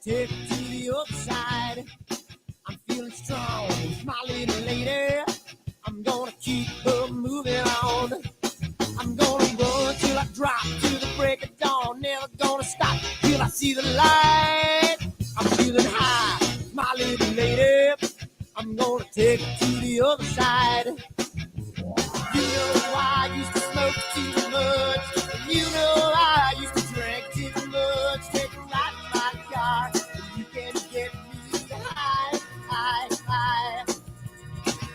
take it to the other side. I'm feeling strong, my little lady. I'm gonna keep her moving on. I'm gonna run till I drop to the break of dawn. Never gonna stop till I see the light. I'm feeling high, my little lady. I'm gonna take it to the other side. You know I used to smoke too much. You know I used to drink too much. Take a ride in my car. You can get me high, high, high.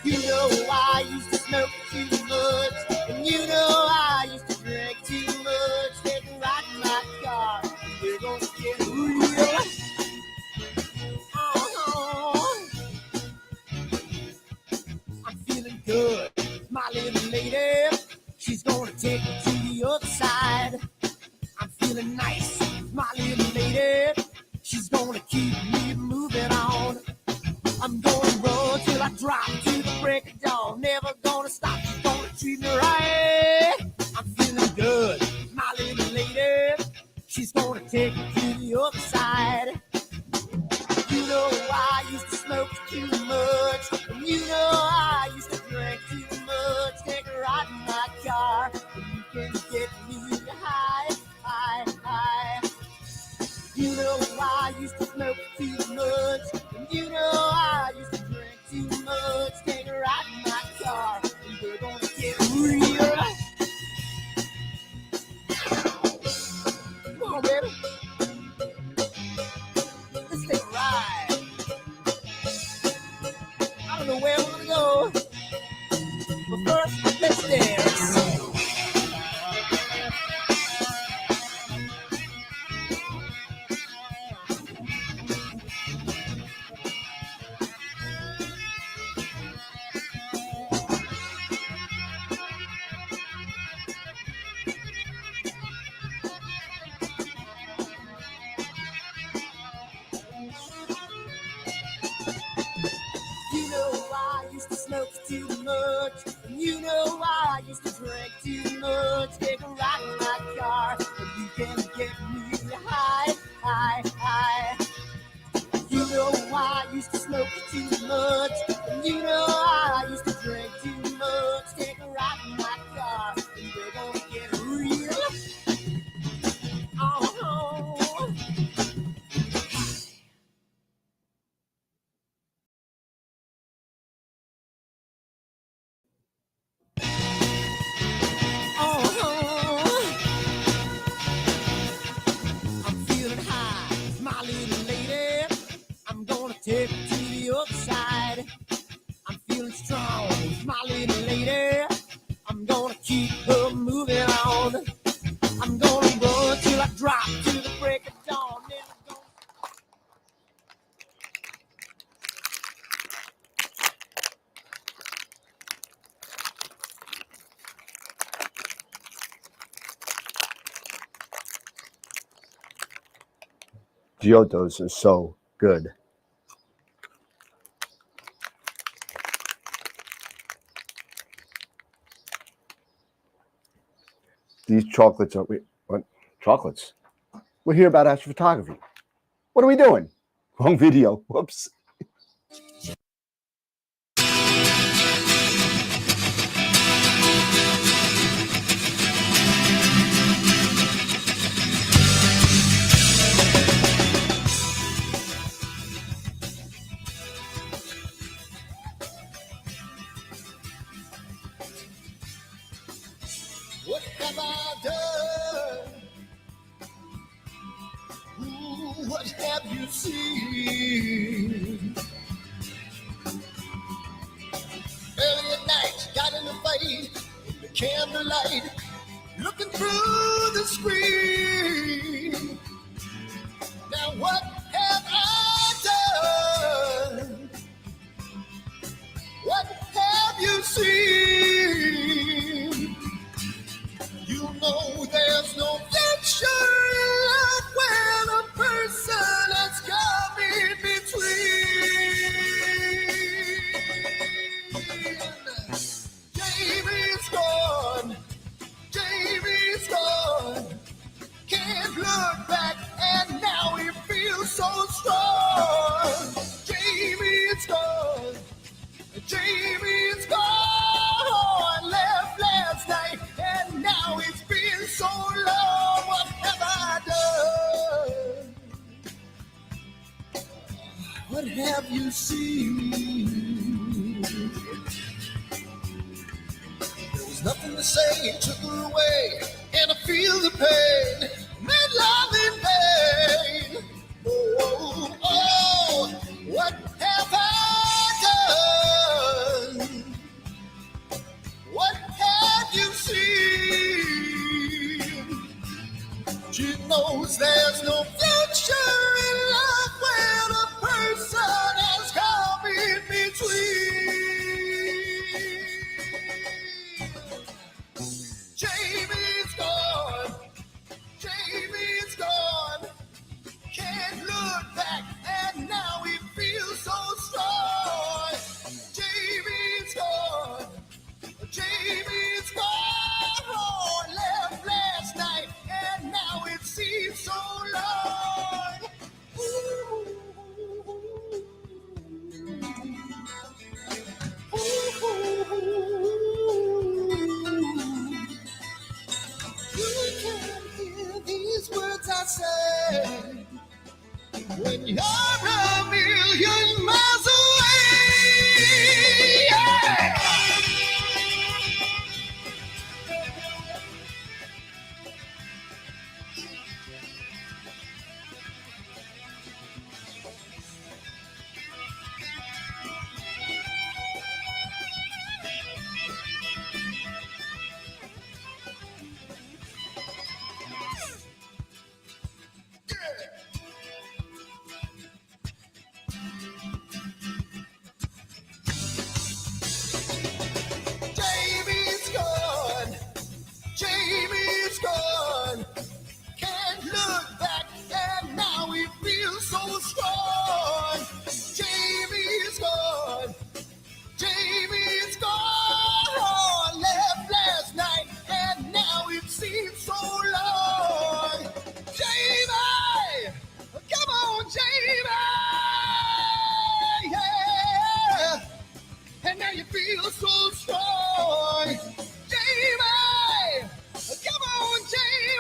You know I used to smoke too much. And you know I used to drink too much. Take a ride in my car. We're gonna get real. I'm feeling good, my little lady. She's gonna take me to the other side. I'm feeling nice, my little lady. She's gonna keep me moving on. I'm gonna run till I drop to the break of dawn. Never gonna stop, she's gonna treat me right. I'm feeling good, my little lady. She's gonna take me to the other side. You know I used to smoke too much. And you know I used to drink too much. Take a ride in my car. And you can get me high, high, high. You know I used to smoke too much. And you know I used to drink too much. Take a ride in my car. And we're gonna get real. Come on, baby. Let's take a ride. I don't know where we're gonna go, but first, let's dance. You know I used to smoke too much. And you know I used to drink too much. Take a ride in my car, and you can get me high, high, high. You know I used to smoke too much. And you know I used to drink too much. Take a ride in my car, and we're gonna get real. Oh. I'm feeling high, my little lady. I'm gonna take it to the other side. I'm feeling strong, my little lady. I'm gonna keep her moving on. I'm gonna run till I drop to the break of dawn. Never gonna... Giottos are so good. These chocolates are... What? Chocolates? We're here about astrophotography. What are we doing? Wrong video. Whoops. What have I done? Ooh, what have you seen? Early at night, got in the fight, in the candlelight, looking through the screen. Now what have I done? What have you seen? You know there's no future in love when a person has come in between. Jamie's gone, Jamie's gone. Can't look back and now he feels so strong. Jamie's gone. Jamie's gone. Left last night, and now it's been so long. What have I done? What have you seen? There was nothing to say, it took her away, and I feel the pain, made love in pain. Oh, oh, oh, what have I done? What have you seen? She knows there's no future in love when a person has come in between. Jamie's gone. Jamie's gone. Can't look back, and now he feels so strong. Jamie's gone. Jamie's gone. Left last night, and now it seems so long. Ooh. Ooh. You can't hear these words I say when you're a million miles away. Yeah. Jamie's gone. Jamie's gone. Can't look back, and now he feels so strong. Jamie's gone. Jamie's gone. Left last night, and now it seems so long. Jamie! Come on, Jamie! Yeah! And now you feel so strong. Jamie! Come on, Jamie!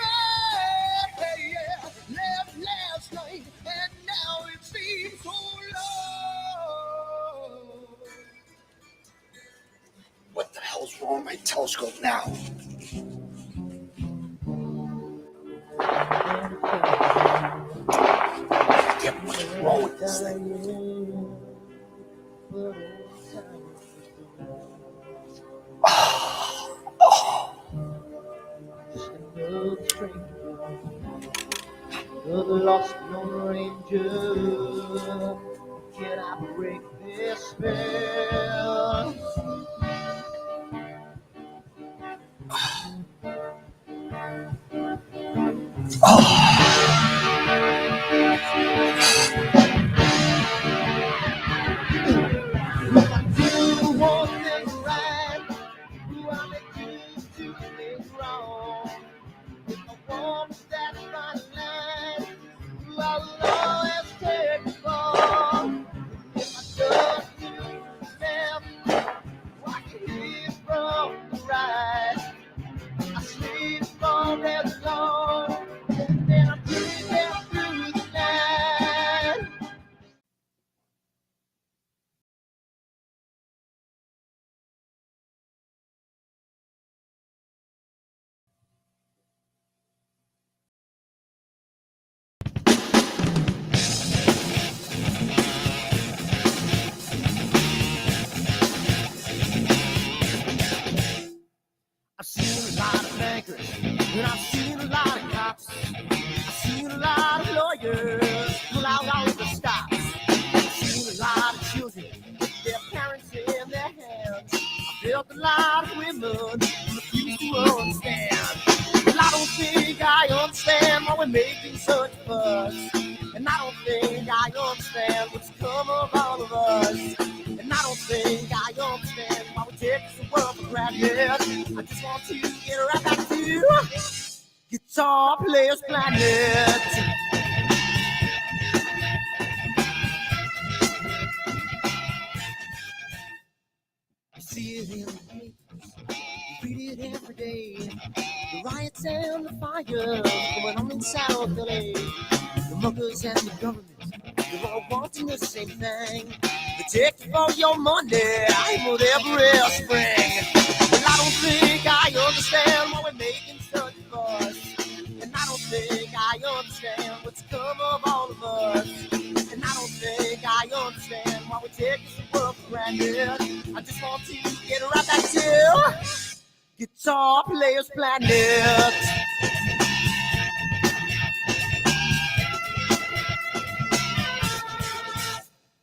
Yeah! Left last night, and now it seems so long. What the hell's wrong with my telescope now? Damn, what's wrong with this thing? You're the lost Lone Ranger. Can I break this spell? Do one thing right, do I make you do things wrong? If I want that fine line, I will always take the fall. If I don't do left, I can live from the right. I sleep all day long, and then I'm breathing through the night. I've seen a lot of bankers, and I've seen a lot of cops. I've seen a lot of lawyers pull out all of the stops. I've seen a lot of children with their parents in their hands. I've felt a lot of women who refuse to understand. Well, I don't think I understand why we're making such a fuss. And I don't think I understand what's come of all of us. And I don't think I understand why we take this world for granted. I just want to get right back to Guitar Players Planet. fires going on inside of LA. The muggers and the government, they're all wanting the same thing. They take for your money, I'm whatever else spring. Well, I don't think I understand why we're making such a fuss. And I don't think I understand what's come of all of us. And I don't think I understand why we take this world for granted. I just want to get right back to Guitar Players Planet.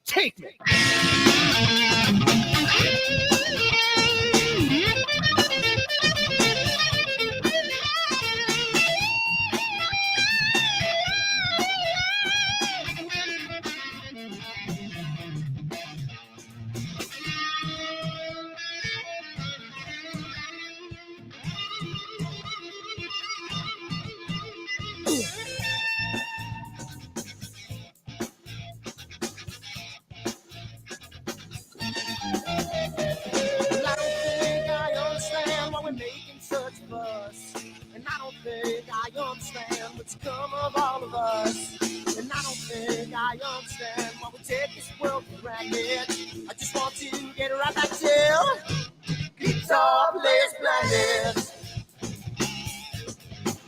Take me. What's come of all of us. And I don't think I understand why we take this world for granted. I just want to get right back to Guitar Players Planet.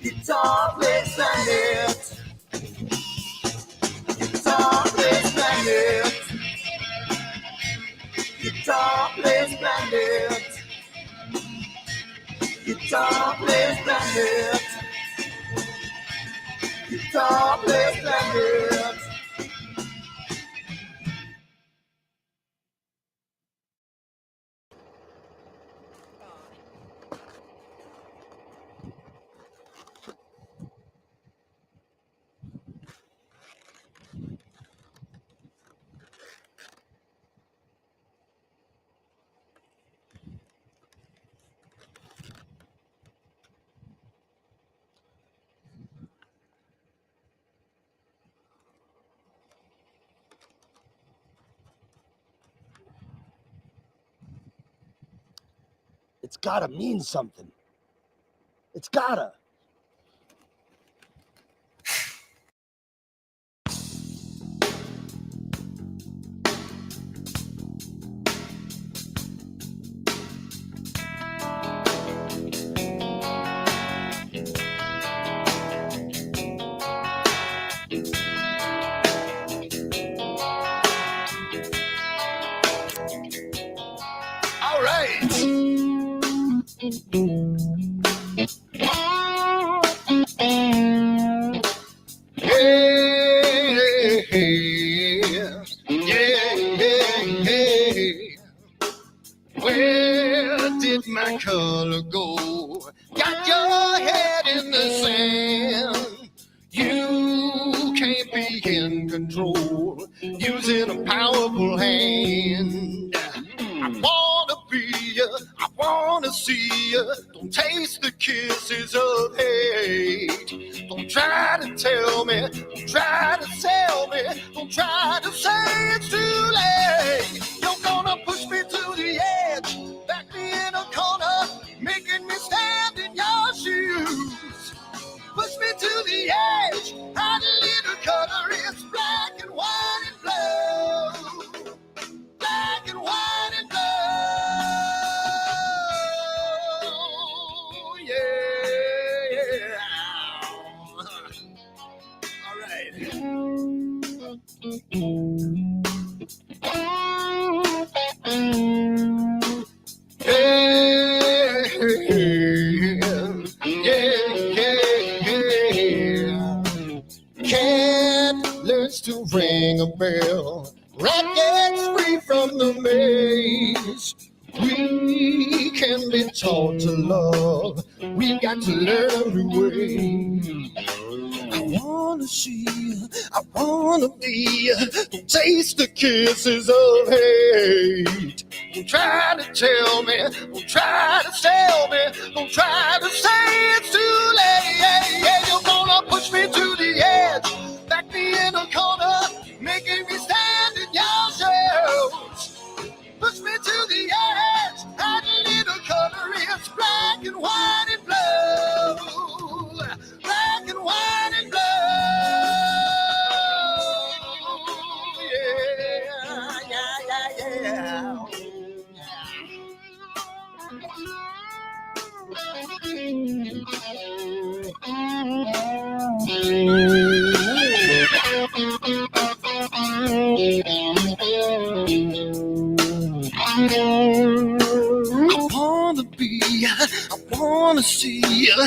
Guitar Players Planet. Guitar Players Planet. Guitar Players Planet. Guitar Players Planet. Guitar Players Planet. It's gotta mean something. It's gotta. All right. Where did my color go? Got your head in the sand. You can't be in control, using a powerful hand. I wanna be you, I wanna see you. Don't taste the kisses of hate. Don't try to tell me, don't try to sell me, don't try to say it's too late. You're gonna push me to the edge, back me in a corner, making me stand in your shoes. Push me to the edge, hide a little color, it's black and white and blue. Black and white and blue, yeah. All right. Cat learns to ring a bell. Rat gets free from the maze. We can be taught to love. We've got to learn the way. I wanna see you, I wanna be you. Don't taste the kisses of hate. Don't try to tell me, don't try to sell me, don't try to say it's too late. Yeah, you're gonna push me to the edge, back me in a corner, making me stand in your shoes. Push me to the edge, add a little color, it's black and white and blue.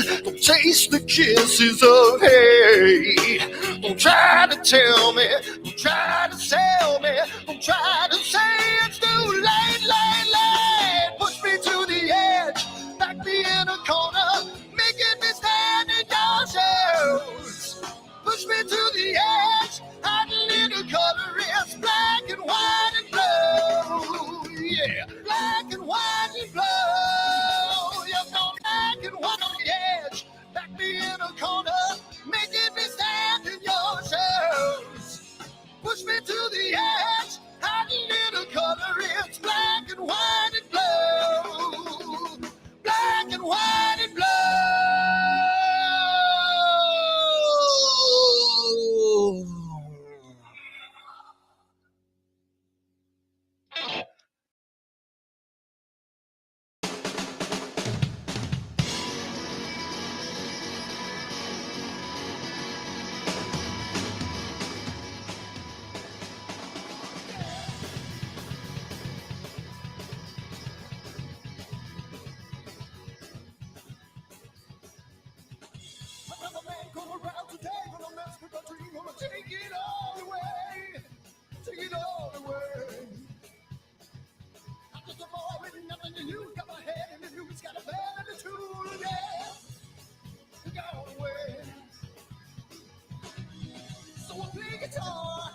Don't taste the kisses of hate. Don't try to tell me, don't try to sell me, don't try to say it's too late, late, late. Push me to the edge, back me in a corner, making me stand in your shoes. Push me to the edge, hide a little color, it's black and white and blue. Yeah, black and white and blue. You know, black and white on the edge, back me in a corner, making me stand in your shoes. Push me to the edge, hide a little color, it's black and white and blue. Black and white and blue. Another man come around today, gonna mess with my dream, gonna take it all away. Take it all away. I'm just a boy with nothing to use, got my head in the news, got a bad attitude, yeah. Go away. So I play guitar.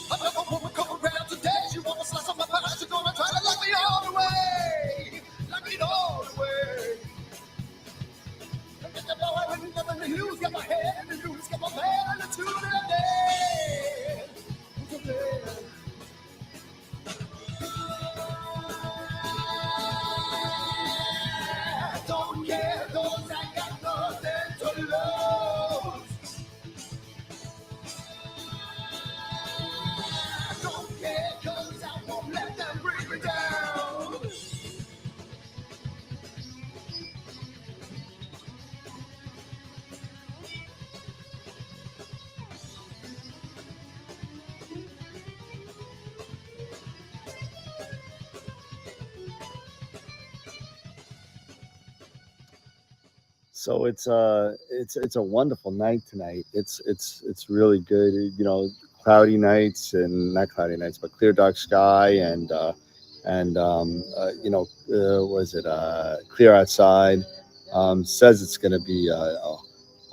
Another woman come around today, she wanna slice up my pie, she gonna try to lock me all the way. Lock me all the way. I'm just a boy with nothing to lose, got my head in the news, got my bad attitude, yeah. I don't care, 'cause I got nothing to lose. I don't care, 'cause I won't let them bring me down. So it's a wonderful night tonight. It's really good. You know, cloudy nights and not cloudy nights, but clear dark sky you know, was it clear outside? Says it's going to be a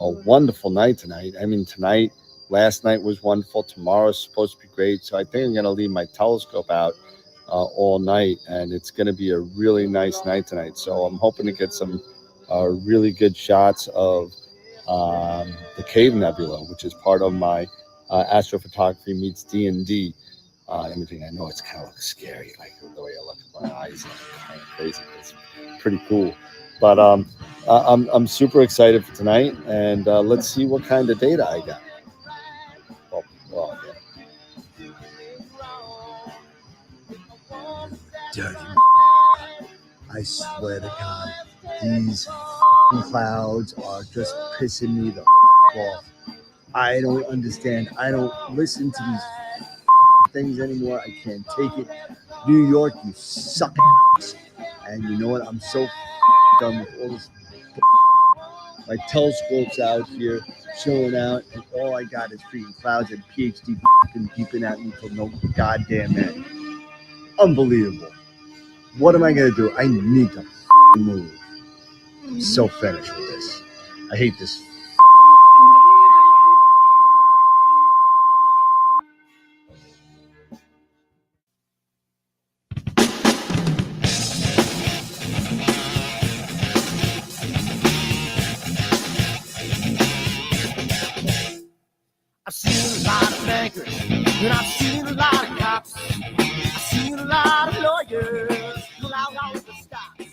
wonderful night tonight. I mean, tonight, last night was wonderful. Tomorrow's supposed to be great. So I think I'm going to leave my telescope out all night, and it's going to be a really nice night tonight. So I'm hoping to get some really good shots of the Cave Nebula, which is part of my astrophotography meets D&D imaging. I know it's kind of looks scary, like the way I look at my eyes, kind of crazy. It's pretty cool. But I'm super excited for tonight, and let's see what kind of data I got. Well, yeah. Dirty. I swear to God, these clouds are just pissing me the off. I don't understand. I don't listen to these things anymore. I can't take it. New York, you suck. And you know what? I'm so done with all this. My telescope's out here, chilling out, and all I got is freaking clouds and PhD beeping at me for no goddamn end. Unbelievable. What am I going to do? I need to move. I'm so finished with this. I hate this. I've seen a lot of bankers, and I've seen a lot of cops. I've seen a lot of lawyers pull out all the stops.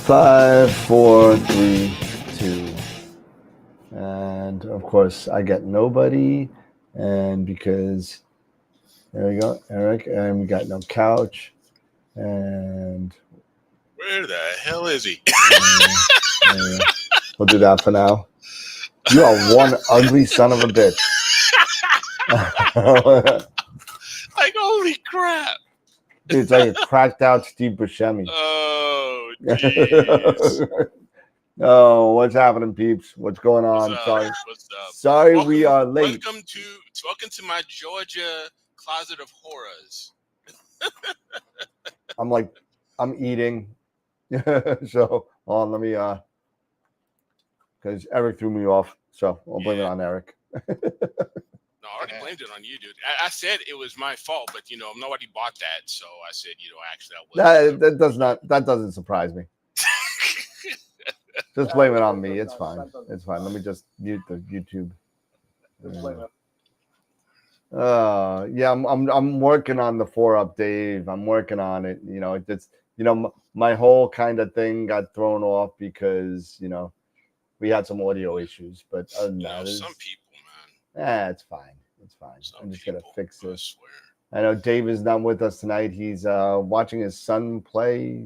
5, 4, 3, 2. And of course, I get nobody. And because there we go, Eric, and we got no couch. And Where the hell is he? we'll do that for now. You are one ugly son of a bitch. Like, holy crap. Dude, it's like a cracked out Steve Buscemi. Oh, jeez. Oh, what's happening, peeps? What's going on? What's up? Sorry. What's up? Sorry, we are late. Welcome to my Georgia closet of horrors. I'm eating. So hold on, let me because Eric threw me off. So I'll blame it on Eric. No, I already blamed it on you, dude. I said it was my fault, but nobody bought that, so I said, actually, That doesn't surprise me. Just blame it on me. It's fine. It's fine. Let me just mute the YouTube. Yeah, I'm working on the 4-up, Dave. I'm working on it. My whole kind of thing got thrown off because we had some audio issues. But other than that, some people, man. It's fine. It's fine. I'm just gonna fix this. I I know Dave is not with us tonight. He's watching his son play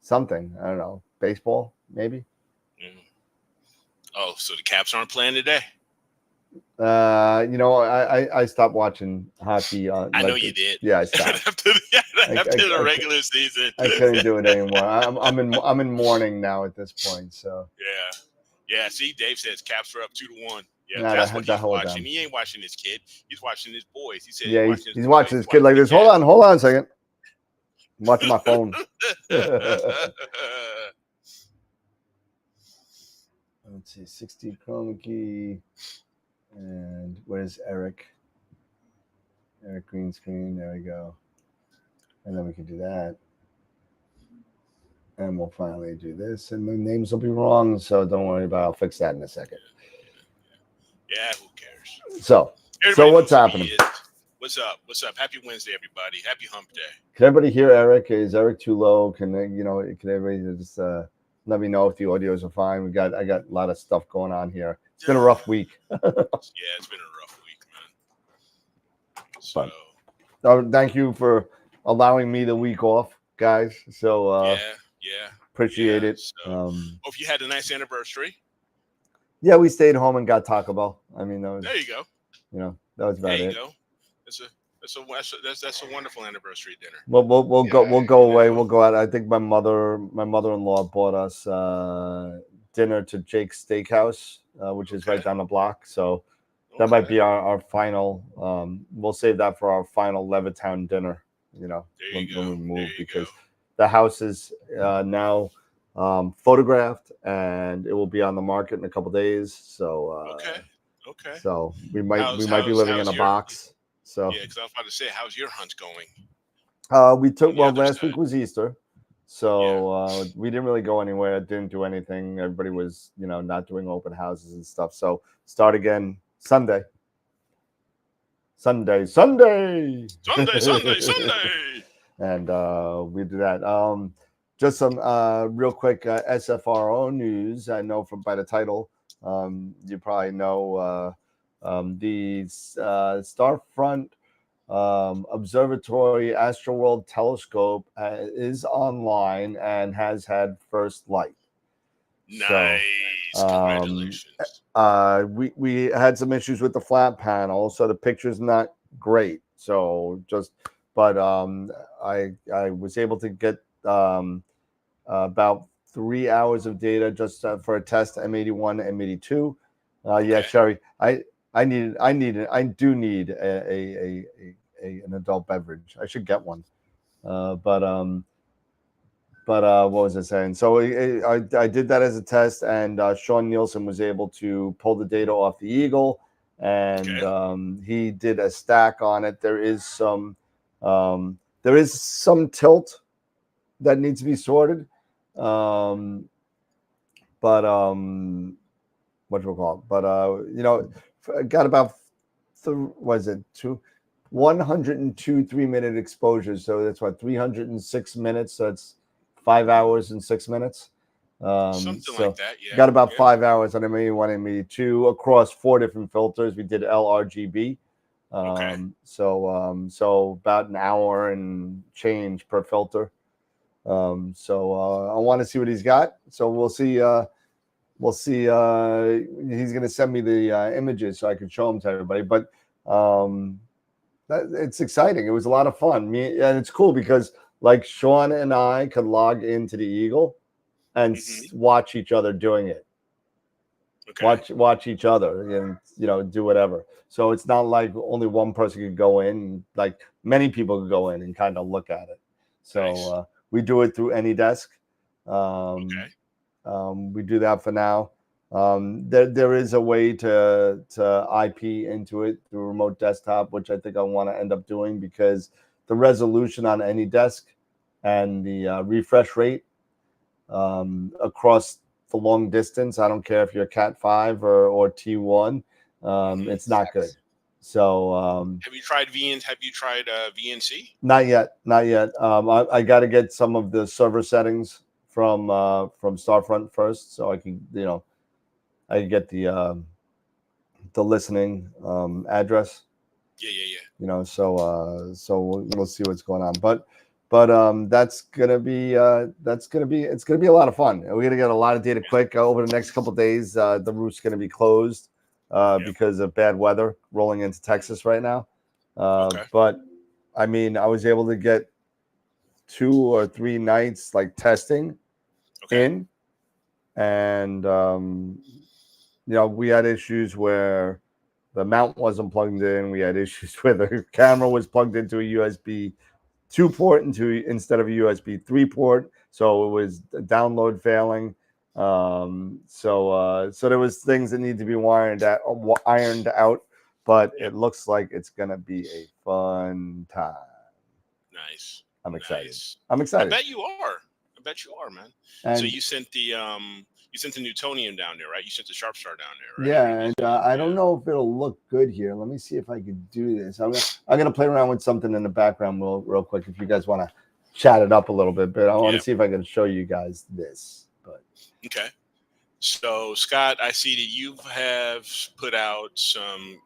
something. I don't know, baseball maybe. Oh, so the Caps aren't playing today? I stopped watching hockey. I know you did. Yeah, I stopped after the regular season. I couldn't do it anymore. I'm in mourning now at this point. So yeah. See, Dave says Caps are up 2-1. Yeah, nah, that's what he's watching. Down. He ain't watching his kid. He's watching his boys. He said, yeah, he's watching his kid like this. Hold on a second. I'm watching my phone. Let's see, 60 chroma key. And where's Eric? Eric green screen. There we go. And then we can do that. And we'll finally do this. And the names will be wrong, so don't worry about it. I'll fix that in a second. Yeah, who cares? So what's happening? What's up? What's up? Happy Wednesday, everybody. Happy hump day. Can everybody hear Eric? Is Eric too low? Can everybody just let me know if the audios are fine? I got a lot of stuff going on here. It's been a rough week. Yeah, it's been a rough week, man. So, thank you for allowing me the week off, guys. So yeah, appreciate it. So, hope you had a nice anniversary. Yeah, we stayed home and got Taco Bell. I mean, there you go. That was about it. There you go. That's a wonderful anniversary dinner. We'll go away. We'll go out. I think my mother-in-law bought us dinner to Jake's Steakhouse, which is right down the block. So that might be our final. We'll save that for our final Levittown dinner. When we move, because the house is now photographed and it will be on the market in a couple days. So okay. So we might be living in a box. So yeah, because I was about to say, how's your hunt going? We took last week was Easter, so we didn't really go anywhere. Didn't do anything. Everybody was not doing open houses and stuff. So start again Sunday. And we do that. Just some real quick SFRO news. I know by the title, you probably know the Starfront Observatory AstroWorld telescope is online and has had first light. Nice. So, congratulations. We had some issues with the flat panel, so the picture's not great. So but I was able to get about 3 hours of data just for a test M81, M82. Yeah, Sherry, I do need an adult beverage. I should get one. But what was I saying? So I did that as a test, and Sean Nielsen was able to pull the data off the Eagle, and he did a stack on it. There is some tilt that needs to be sorted, but what do we call it? But got about 102 3-minute exposures. So that's 306 minutes. So that's 5 hours and 6 minutes. Something So like that. Yeah. got about yeah. 5 hours on ME1, ME2 across 4 different filters. We did LRGB. Okay. So about an hour and change per filter. I want to see what he's got. So we'll see. We'll see. He's going to send me the images so I can show them to everybody. But it's exciting. It was a lot of fun. And it's cool because like Sean and I could log into the Eagle and watch each other doing it. Okay. Watch each other and do whatever. So it's not like only one person could go in. Like many people could go in and kind of look at it. So Nice. we do it through AnyDesk. Okay. We do that for now. There is a way to IP into it through remote desktop, which I think I want to end up doing because the resolution on AnyDesk and the refresh rate across the long distance, I don't care if you're Cat 5 or T1, it's not good. So have you tried VNC? Not yet. I got to get some of the server settings from Starfront first, so I can I can get the listening address. Yeah. So we'll see what's going on, but it's gonna be a lot of fun. We're gonna get a lot of data quick over the next couple of days. The route's gonna be closed because of bad weather rolling into Texas right now. But I mean, I was able to get 2 or 3 nights like testing in, and we had issues where the mount wasn't plugged in. We had issues where the camera was plugged into a USB 2 port instead of a USB 3 port, so it was download failing. So there was things that need to be ironed out, but it looks like it's gonna be a fun time. Nice. I'm excited. Nice. I'm excited. I bet you are, man. And so you sent the Newtonium down there, right? You sent the Sharp Star down there, right? Yeah, and I don't know if it'll look good here. Let me see if I can do this. I'm gonna play around with something in the background real quick if you guys want to chat it up a little bit. But I want to see if I can show you guys this. But okay. So Scott, I see that you have put out some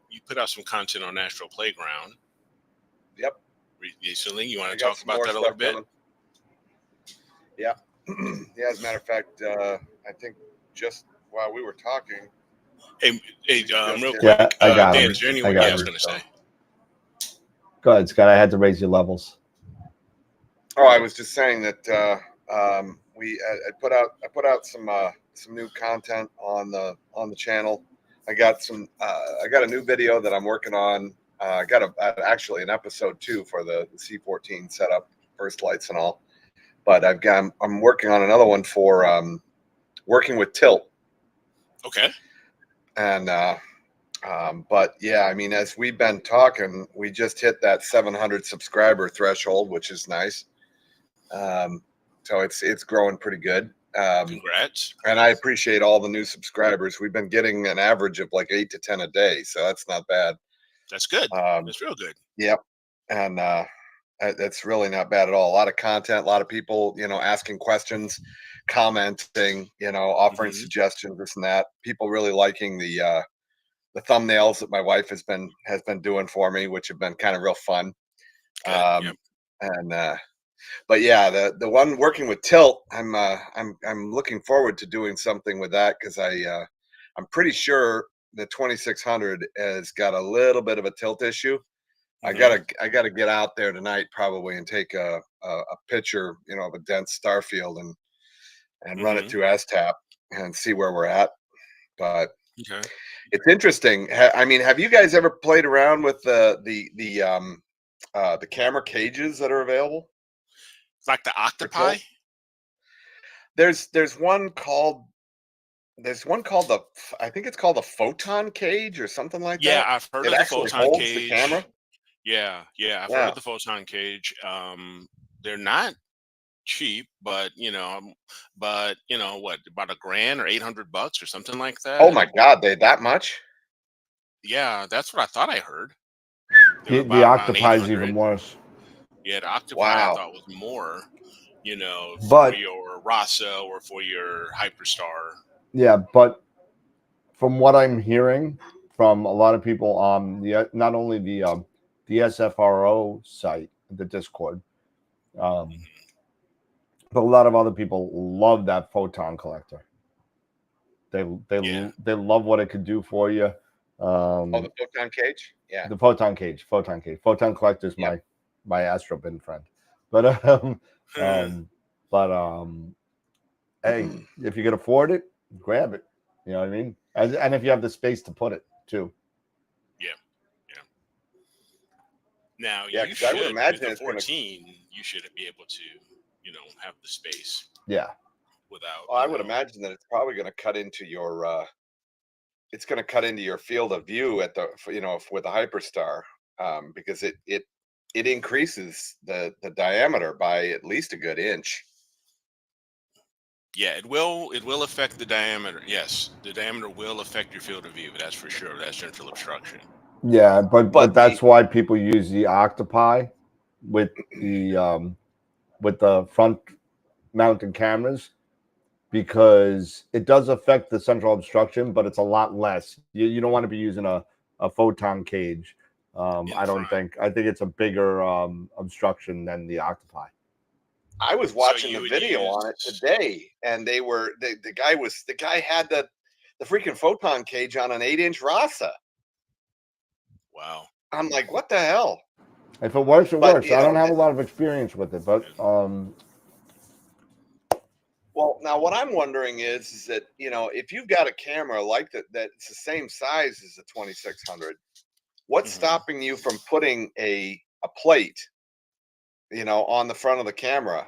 content on Astro Playground. Yep. Recently, you want to talk about that a little bit? Yeah. Yeah. As a matter of fact, I think just while we were talking. Hey, real quick. Yeah, I got Dan, it. is there anyone I was going to say? Go ahead, Scott. I had to raise your levels. Oh, I was just saying that I put out some new content on the channel. I got a new video that I'm working on. I got actually an episode 2 for the C14 setup, first lights and all. But I'm working on another one for working with tilt. Okay. And but yeah, I mean, as we've been talking, we just hit that 700 subscriber threshold, which is nice. So it's growing pretty good. Congrats. And I appreciate all the new subscribers. We've been getting an average of like 8 to 10 a day, so that's not bad. That's good. That's real good. Yep. And that's really not bad at all. A lot of content, a lot of people, asking questions, commenting, offering suggestions, this and that. People really liking the thumbnails that my wife has been doing for me, which have been kind of real fun. But yeah, the one working with tilt, I'm looking forward to doing something with that because I'm pretty sure the 2600 has got a little bit of a tilt issue. I gotta get out there tonight probably and take a picture, of a dense star field and run it through STAP and see where we're at. But it's interesting. I mean, have you guys ever played around with the camera cages that are available? Like the octopi? There's one called I think it's called the photon cage or something like that. Yeah, I've heard of the photon cage. The camera. Yeah, I've heard of the photon cage. They're not cheap, but what, about $1,000 or $800 or something like that. Oh my God, they that much? Yeah, that's what I thought I heard. The octopi is even worse. Yeah, the octopi I thought was more. you know, for But your Rasa or for your Hyperstar. yeah, but from what I'm hearing from a lot of people on not only the SFRO site, the Discord, um, but a lot of other people love that photon collector. They Yeah. they love what it could do for you. Oh, the photon cage. Yeah. The photon cage, photon collector's Yep. my Astro bin friend. But but hey, if you can afford it, grab it. You know what I mean? And if you have the space to put it too. Yeah. Yeah. Now Yeah, you 'cause I would should with imagine the it's gonna. 14, you should be able to, you know, have the space Yeah. without, Well, I you would know. imagine that it's probably going to cut into your. It's going to cut into your field of view at the with the Hyperstar, because it increases the diameter by at least a good inch. Yeah, it will affect the diameter. Yes, the diameter will affect your field of view. That's for sure. That's central obstruction. Yeah, but But that's why people use the octopi with the front mounted cameras, because it does affect the central obstruction, but it's a lot less. You don't want to be using a photon cage. In I don't front. think. I think it's a bigger obstruction than the octopi. I was So watching the you would video on it use. today, and the guy had the freaking photon cage on an 8-inch Rasa. Wow. I'm like, what the hell? If it works, it But works. I don't have a lot of experience with it, but well, now what I'm wondering is that if you've got a camera like that's the same size as the 2600, what's Mm-hmm. stopping you from putting a plate, on the front of the camera,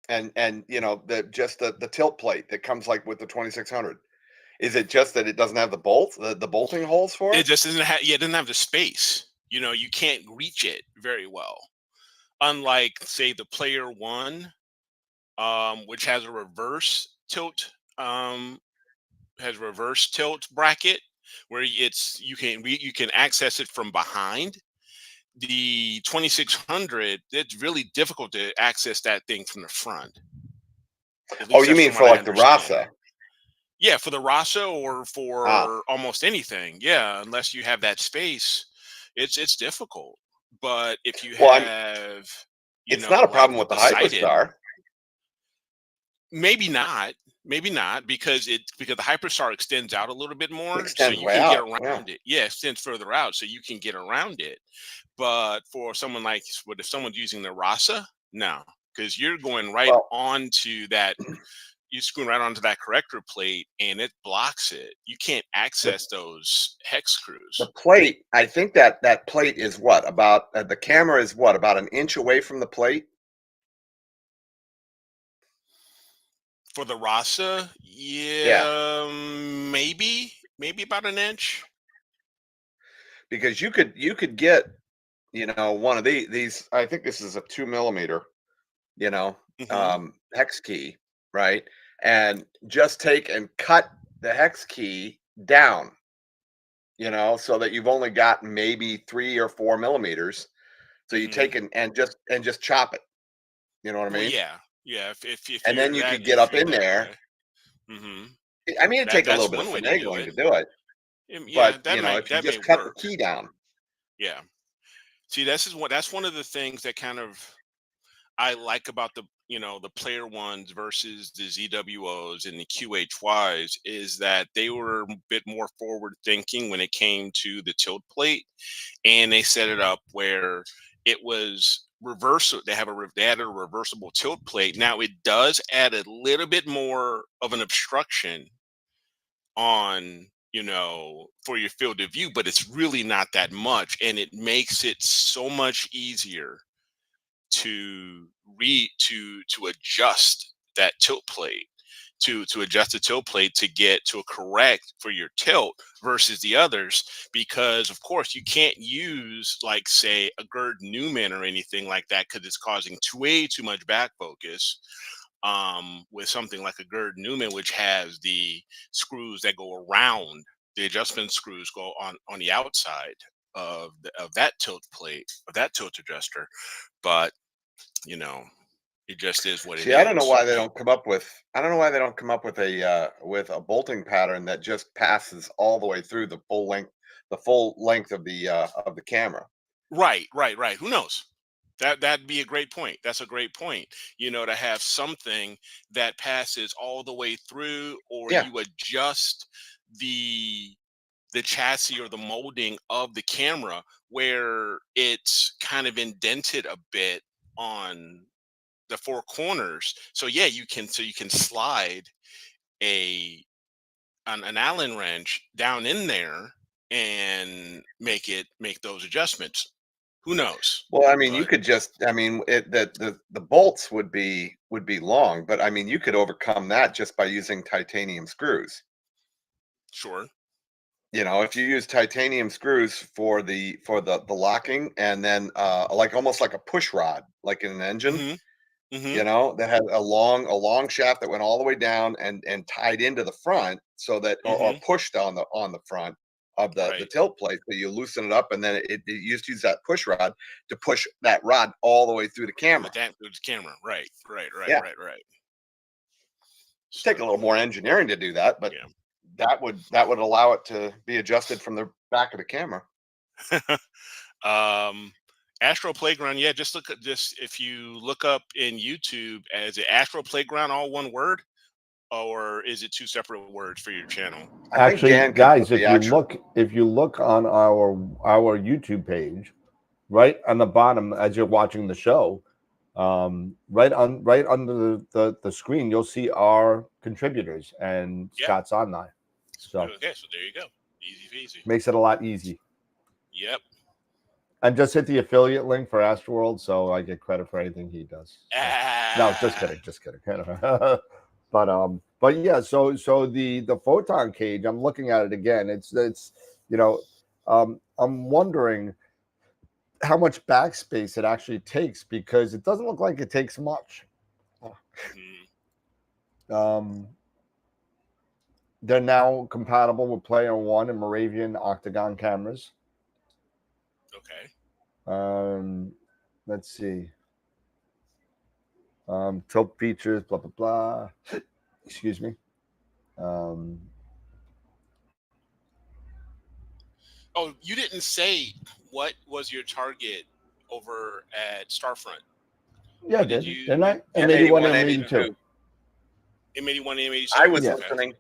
and the tilt plate that comes like with the 2600? Is it just that it doesn't have the bolts, the bolting holes for It it? just doesn't have. Yeah, it doesn't have the space. You know, you can't reach it very well. Unlike, say, the Player One, which has a reverse tilt, bracket where you can access it from behind. The 2600, it's really difficult to access that thing from the front. At Oh, least you that's mean from what for I like the understand. Rasa? Yeah, for the Rasa or Ah, for almost anything. Yeah, unless you have that space, it's difficult. But if you well, have, it's not a like problem the with the Poseidon, Hyperstar. maybe not. Maybe not because the Hyperstar extends out a little bit It more, so extends you way can get out. Yeah. around it. Yeah, it extends further out, so you can get around it. But for someone like, what if someone's using the Rasa? No, because you're going right Well, onto that. You're screwing right onto that corrector plate, and it blocks it. You can't the access those hex the screws plate, I think that plate is what about the camera is what about an inch away from the plate. for the Rasa. Yeah, Yeah, maybe about an inch. because you could get one of these. I think this is a 2 millimeter, you know, Hmm. hex key, right? And just take and cut the hex key down, so that you've only got maybe 3 or 4 millimeters. So you Hmm. take and just chop it. You know what I Well, mean? yeah, yeah. If And then you're you that could get if up you're in that there. way. Hmm. I mean, it'd take a little That's bit of one way to do finagling it. to do it, Yeah, but if you that may just cut the work. key down, Yeah. See, that's one of the things that kind of I like about the Player Ones versus the ZWOs and the QHYs is that they were a bit more forward thinking when it came to the tilt plate, and they set it up where it was reversible. They had a reversible tilt plate. Now it does add a little bit more of an obstruction on, for your field of view, but it's really not that much, and it makes it so much easier to adjust that tilt plate, to adjust the tilt plate to get to a correct for your tilt versus the others, because of course you can't use, like, say, a Gerd Newman or anything like that, because it's causing way too much back focus. With something like a Gerd Newman, which has the screws that go around, the adjustment screws go on the outside of that tilt plate, of that tilt adjuster. But you know, it just is what it See, is. I don't know why they don't come up with. I don't know why they don't come up with a bolting pattern that just passes all the way through the full length of the camera. Right, right, right. Who knows? That'd be a great point. That's a great point. You know, to have something that passes all the way through, or Yeah. you adjust the chassis or the molding of the camera where it's kind of indented a bit on the four corners. So yeah, you can slide a an Allen wrench down in there and make those adjustments. Who knows? Well, I mean, you But could just. I mean, the bolts would be long, but I mean, you could overcome that just by using titanium screws. sure. You know, if you use titanium screws for the locking, and then like almost like a push rod, like in an engine, Hmm. Hmm. you know, that had a long shaft that went all the way down and tied into the front, so that or Hmm. pushed on the front of the Right. tilt plate, so you loosen it up, and then it you used to use that push rod to push that rod all the way through the camera. That with the camera. Right. Right. Right. Yeah, Right. Right. take a little So more engineering to do that, but yeah. that would allow it to be adjusted from the back of the camera. um Astro Playground, yeah, just look at this. If you look up in YouTube, as it Astro Playground, all one word, or is it two separate words for your channel? I think Actually, Dan can put guys, the actual. if you look on our YouTube page, right on the bottom as you're watching the show, right under the screen, you'll see our contributors, and Yeah. Scott's on there. So Okay, so there you go. Easy peasy. makes it a lot easy. Yep. And just hit the affiliate link for AstroWorld, so I get credit for anything he does. So, no, just kidding, just kidding. But yeah, so the photon cage, I'm looking at it again. It's you know, I'm wondering how much backspace it actually takes, because it doesn't look like it takes much. Mhm. They're now compatible with Player One and Moravian Octagon cameras. Okay. Let's see. Tilt features, blah blah blah. Excuse me. Oh, you didn't say what was your target over at Starfront. Yeah, What did. did you? Didn't I? M81, M81, M82. M82. M81, I M87. was Yeah. listening.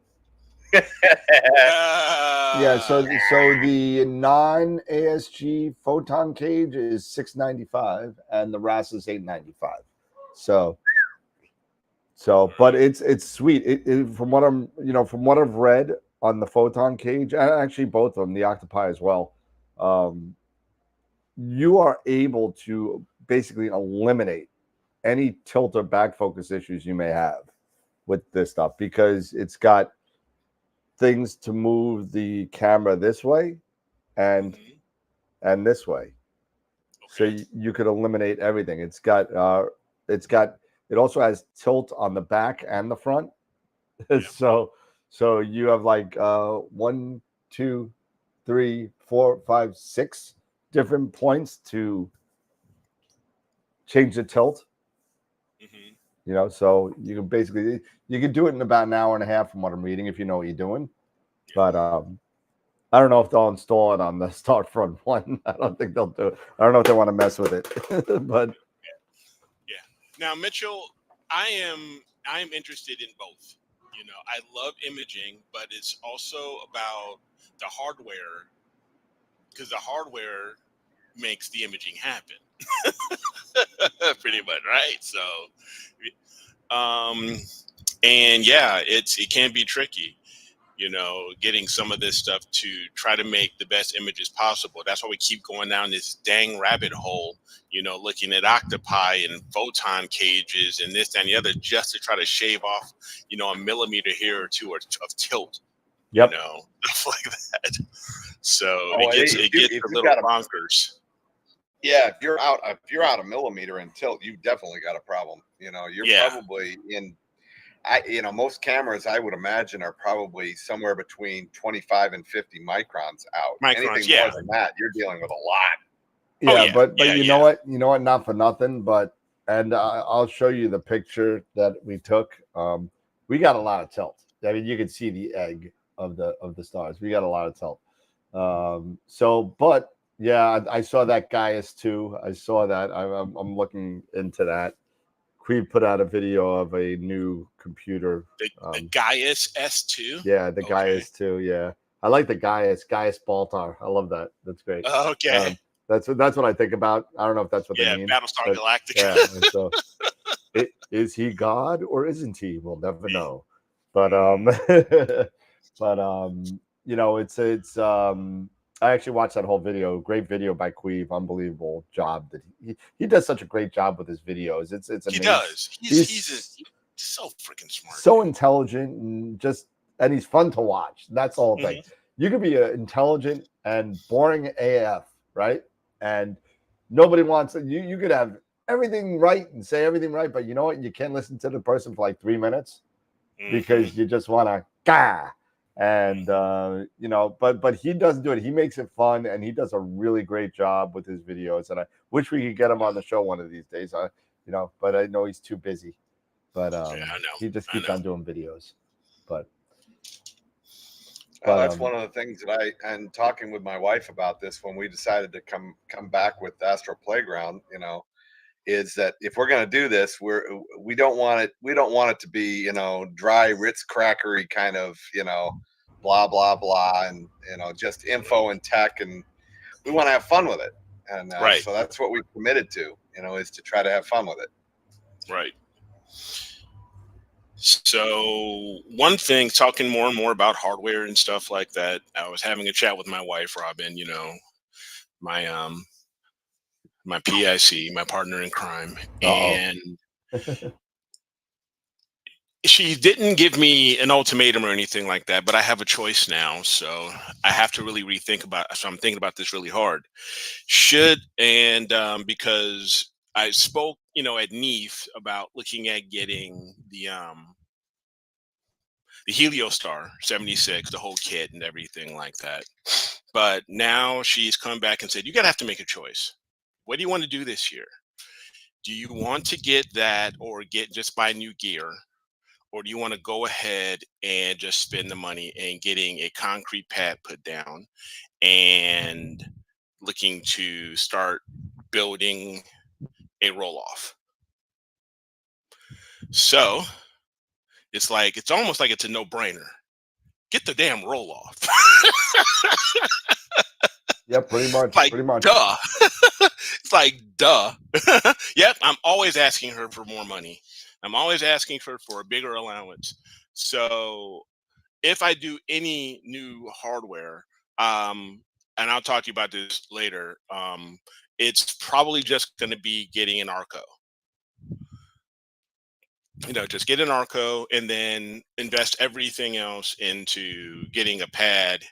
Yeah, so Ah, the non ASG photon cage is $695 and the RAS is $895. So but it's sweet. From what from what I've read on the photon cage, and actually both of them, the Octopi as well, you are able to basically eliminate any tilt or back focus issues you may have with this stuff, because it's got things to move the camera this way and mhm. this way, so Okay. you could eliminate everything. It also has tilt on the back and the front. Yeah. So you have like 1, 2, 3, 4, 5, 6 different points to change the tilt. Hmm. So you can do it in about an hour and a half from what I'm reading, if you know what you're doing. Yeah. But I don't know if they'll install it on the Starfront one. I don't think they'll do it. I don't know if they want to mess with it. But Yeah. Now, Mitchell, I am interested in both. You know, I love imaging, but it's also about the hardware, because the hardware makes the imaging happen. Pretty much, right? So, um, and yeah, it can be tricky. Getting some of this stuff to try to make the best images possible. That's why we keep going down this dang rabbit hole, looking at octopi and photon cages and this and the other, just to try to shave off, a millimeter here or two of tilt, yep. stuff like that. So Oh, it if gets a you've little got a bonkers. Yeah, if you're out a millimeter in tilt, you've definitely got a problem. You're Yeah. probably in. Most cameras, I would imagine, are probably somewhere between 25 and 50 microns out. Microns, Anything yeah. more than that, you're dealing with a lot. Yeah, Oh, yeah. but Yeah, you yeah. know what? Not for nothing, but and I'll show you the picture that we took. We got a lot of tilt. I mean, you can see the egg of the stars. We got a lot of tilt. So, but yeah, I saw that Gaius too. I saw that. I'm looking into that. Queen put out a video of a new computer. The Gaius S2. Yeah, the Gaius too. Yeah, I like the Gaius Baltar. I love that. That's great. Okay. That's what I think about. I don't know if that's what they mean. Battlestar Galactica. Yeah. So, is he God or isn't he? We'll never know. But you know, it's I actually watched that whole video. Great video by Queeve. Unbelievable job that he does such a great job with his videos. It's amazing. He does. He's so freaking smart. So intelligent and he's fun to watch. That's the whole thing. You could be intelligent and boring AF, right? And nobody wants it. You could have everything right and say everything right, but you know what? You can't listen to the person for like 3 minutes because you just want to gah. And you know, but he doesn't do it. He makes it fun, and he does a really great job with his videos. And I wish we could get him on the show one of these days. You know, but I know he's too busy. But I know. he just keeps on doing videos. But that's one of the things that and talking with my wife about this when we decided to come back with Astro Playground, you know, is that if we're going to do this, we don't want it to be, you know, dry Ritz crackery kind of, you know, blah blah blah, and you know, just info and tech, and we want to have fun with it. And so that's what we committed to, you know, is to try to have fun with it. Right. So one thing, talking more and more about hardware and stuff like that, I was having a chat with my wife, Robin, you know, my PIC, my partner in crime. And she didn't give me an ultimatum or anything like that, but I have a choice now. So I have to really rethink so I'm thinking about this really hard. Because I spoke, you know, at NEEF about looking at getting the Heliostar 76, the whole kit and everything like that. But now she's come back and said, you have to make a choice. What do you want to do this year? Do you want to get that or just buy new gear? Or do you want to go ahead and just spend the money and getting a concrete pad put down and looking to start building a roll-off? So it's almost like it's a no-brainer. Get the damn roll-off. Yeah, pretty much. Duh. It's like, duh. Yep, I'm always asking her for more money. I'm always asking her for a bigger allowance. So if I do any new hardware, and I'll talk to you about this later, it's probably just going to be getting an Arco. You know, just get an Arco and then invest everything else into getting a pad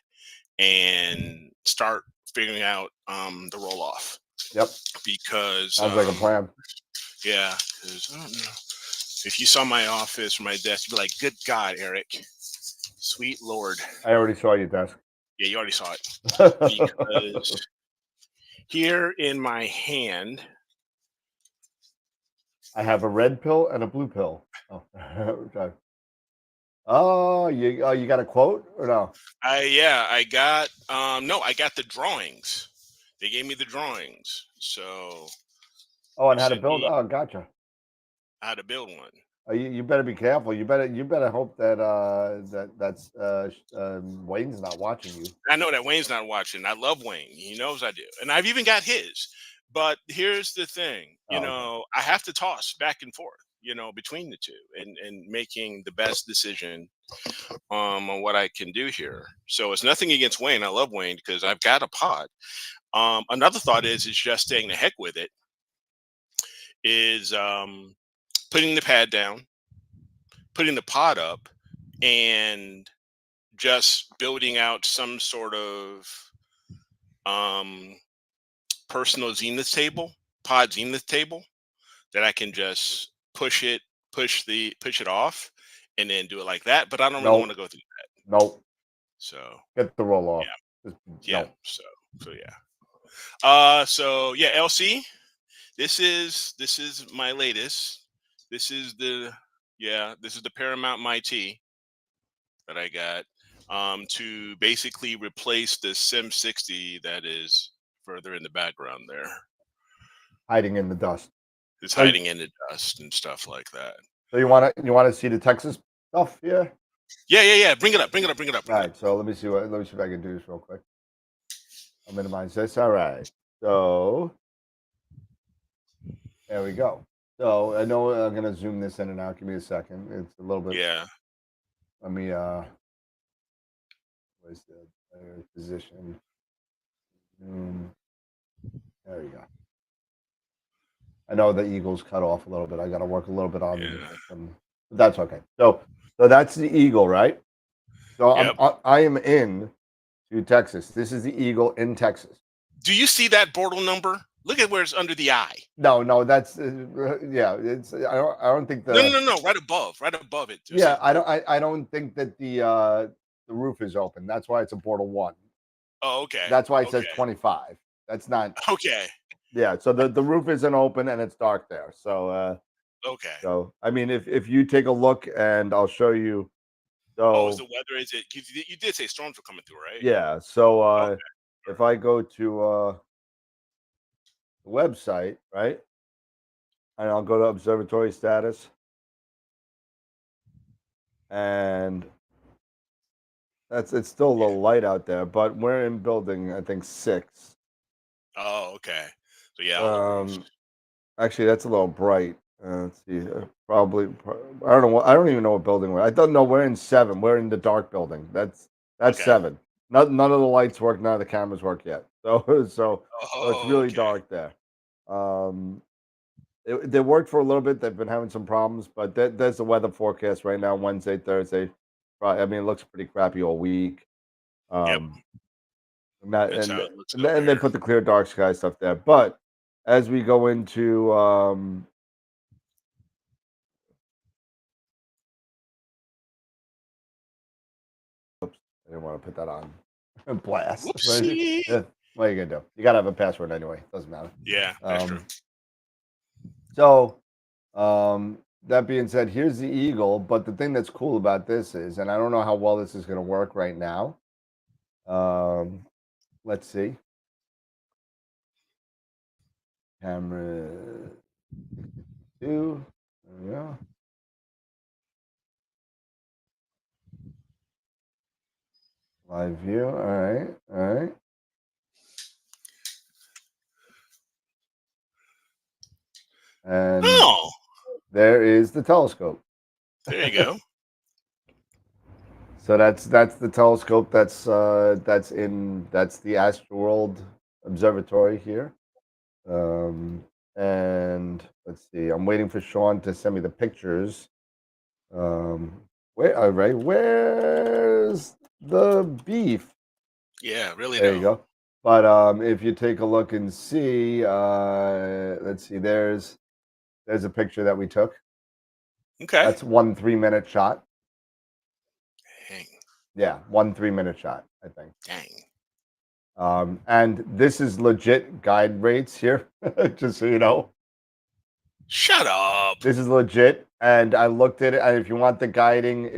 and start figuring out the roll off. Yep. Because sounds like a plan. Yeah, because I don't know. If you saw my office or my desk, you'd be like, good God, Eric. Sweet Lord. I already saw your desk. Yeah, you already saw it. Because here in my hand, I have a red pill and a blue pill. Oh, okay. Oh, you got a quote or no? I got I got the drawings. They gave me the drawings. So and how to build? Oh, gotcha. How to build one. You better be careful. You better hope that that's Wayne's not watching you. I know that Wayne's not watching. I love Wayne. He knows I do, and I've even got his. But here's the thing, you know, I have to toss back and forth, you know, between the two, and making the best decision on what I can do here. So it's nothing against Wayne. I love Wayne because I've got a pod. Another thought is just staying the heck with it. Is putting the pad down, putting the pod up, and just building out some sort of personal zenith table, pod zenith table, that I can just push it off, and then do it like that. But I don't really want to go through that. Nope. So get the roll off. Yeah. Yeah. Nope. So yeah. LC. This is my latest. This is the Paramount MiT that I got to basically replace the Sim 60 that is further in the background there. Hiding in the dust. It's So- hiding in the dust and stuff like that. So you want to see the Texas stuff here? Yeah. Bring it up. All right. So let me see if I can do this real quick. I'll minimize this. All right. So there we go. So I know I'm gonna zoom this in and out. Give me a second. It's a little bit. Yeah. Let me where's the position? There you go. I know the Eagles cut off a little bit. I got to work a little bit on them. But that's okay. So that's the Eagle, right? So Yep. I am in to Texas. This is the Eagle in Texas. Do you see that border number? Look at where it's under the eye. No, that's yeah. It's I don't think the No. Right above it. Yeah, I don't think that the roof is open. That's why it's a border 1. Oh, okay. That's why it says 25. That's not okay. Yeah, so the roof isn't open and it's dark there. So Okay. so I mean if you take a look and I'll show you. So is the weather? Is it? You did say storms were coming through, right? Yeah. So if I go to the website, right, and I'll go to observatory status, and it's still a little light out there, but we're in building I think 6. Oh, okay. So yeah. Actually, that's a little bright. Let's see. Probably. I don't know. I don't even know what building we're. I don't know. We're in 7. We're in the dark building. That's Okay. 7. None of the lights work. None of the cameras work yet. So it's really okay. dark there. They worked for a little bit. They've been having some problems, but there's the weather forecast right now. Wednesday, Thursday. I mean, it looks pretty crappy all week. Yep. And they put the clear dark sky stuff there. But as we go into oops, I didn't want to put that on blast. Whoopsie. What are you gonna do? You gotta have a password anyway. Doesn't matter. Yeah, that's true. So that being said, here's the Eagle. But the thing that's cool about this is, and I don't know how well this is gonna work right now. Let's see. Camera 2. There we go. Live view. All right. And there is the telescope. There you go. So that's the telescope. That's the AstroWorld Observatory here. And let's see. I'm waiting for Sean to send me the pictures. Where's the beef? Yeah, really. There you go. But if you take a look and see, let's see. There's a picture that we took. Okay. That's 1 3-minute shot. Dang. Yeah, 1 3-minute shot, I think. Dang. And this is legit guide rates here, just so you know. Shut up. This is legit, and I looked at it. And if you want the guiding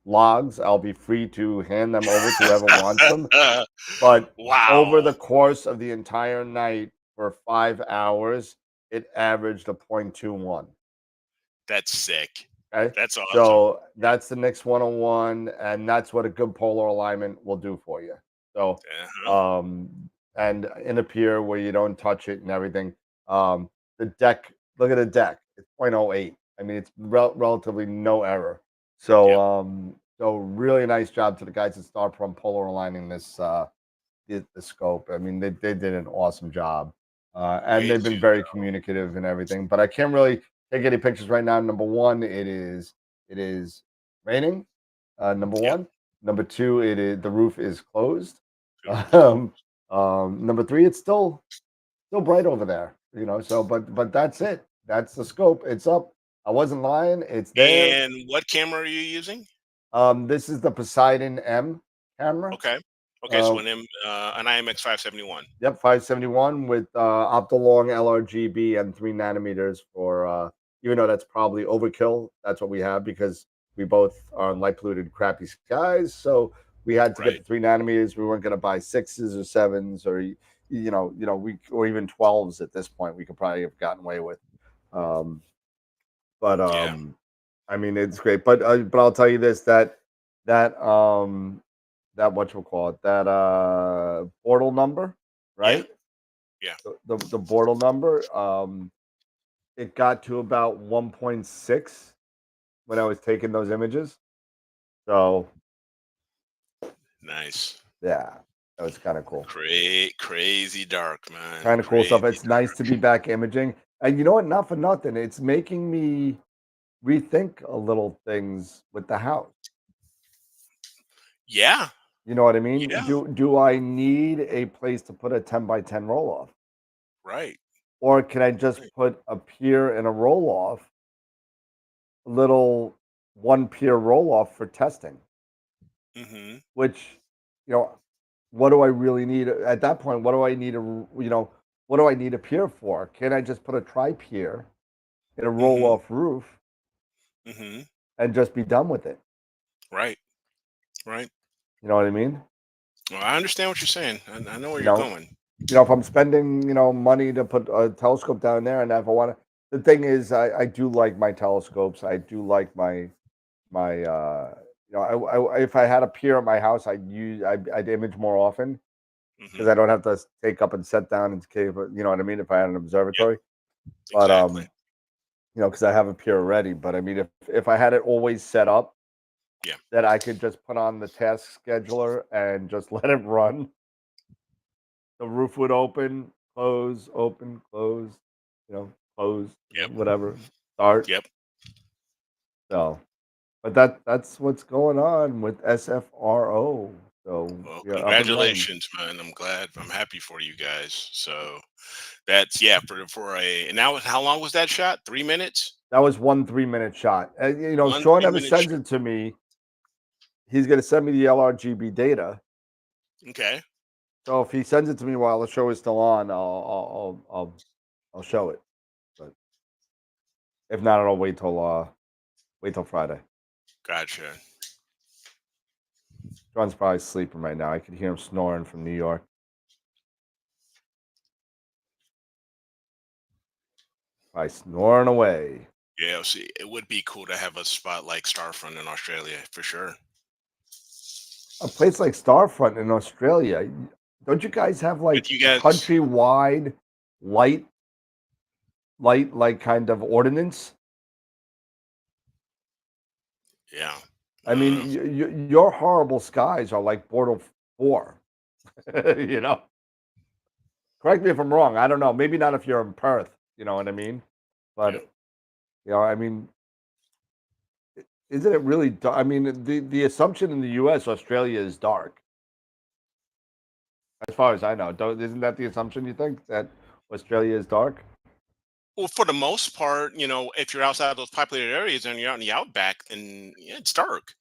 logs, I'll be free to hand them over to whoever wants them. But over the course of the entire night for 5 hours, it averaged a 0.21. That's sick. Okay? That's awesome. So that's the Nix 101, and that's what a good polar alignment will do for you. So, and in a pier where you don't touch it and everything, the deck. Look at the deck; it's 0.08. I mean, it's relatively no error. So, so really nice job to the guys at Star from polar aligning this the scope. I mean, they did an awesome job, and they've been very communicative and everything. But I can't really take any pictures right now. Number one, it is raining. Number one. Number two, the roof is closed. Number three, it's still bright over there. You know, so but that's it. That's the scope. It's up. I wasn't lying. It's there. And what camera are you using? This is the Poseidon M camera. Okay. Okay, so an IMX 571. Yep, 571 with Optolong LRGB and 3 nanometers for even though that's probably overkill, that's what we have because we both are on light polluted, crappy skies. So we had to get Right. the 3 nanometers. We weren't going to buy 6s or 7s or we or even 12s at this point. We could probably have gotten away with. Um, but Yeah. I mean, it's great. But I'll tell you this that that what you call it that portal number, right? Yeah. The portal number, it got to about 1.6 when I was taking those images. So Nice. yeah, that was kind of cool. Crazy dark, man. Kind of cool stuff. Crazy It's nice to be back imaging. And you know what? Not for nothing. It's making me rethink a little things with the house. Yeah. You know what I mean? Yeah. Do I need a place to put a 10 by 10 roll off? Right. Or can I just Right. put a pier and a roll off, little one pier roll off for testing? Mm-hmm. Which, what do I really need at that point? What do I need what do I need a pier for? Can I just put a tri pier in a roll Mm-hmm. off roof Mm-hmm. and just be done with it? Right. Right. You know what I mean? Well, I understand what you're saying. I know where You you're know, going. if I'm spending, money to put a telescope down there, and if I want to, the thing is, I do like my telescopes. I do like my if I had a pier at my house, I'd image more often because Mm-hmm. I don't have to take up and set down and cave. You know what I mean? If I had an Yep. observatory, but Exactly. because I have a pier already. But I mean, if I had it always set up, Yeah. that I could just put on the task scheduler and just let it run. The roof would open, close, close, Yep. whatever, start. Yep. So, but that's what's going on with SFRO. So Well, we are up and running. congratulations, man. I'm glad. I'm happy for you guys. So that's for a and now how long was that shot? 3 minutes? That was one 3 minute shot. And, One Sean three never minute sends shot. it to me. He's going to send me the LRGB data. Okay. So if he sends it to me while the show is still on, I'll show it. But if not, I'll wait till Friday. Gotcha. John's probably sleeping right now. I could hear him snoring from New York. Probably snoring away. Yeah, see, it would be cool to have a spot like Starfront in Australia for sure. A place like Starfront in Australia, don't you guys have But like you a guys, countrywide light, like kind of ordinance? yeah, I I don't mean, know. your horrible skies are like Portal 4. you know, correct me if I'm wrong. I don't know. Maybe not if you're in Perth. You know what I mean? But Yeah. I mean, isn't it really? I mean, the assumption in the U.S. Australia is dark, as far as I know. Isn't that the assumption? You think that Australia is dark? Well, for the most part, if you're outside those populated areas and you're out in the outback, then yeah, it's dark.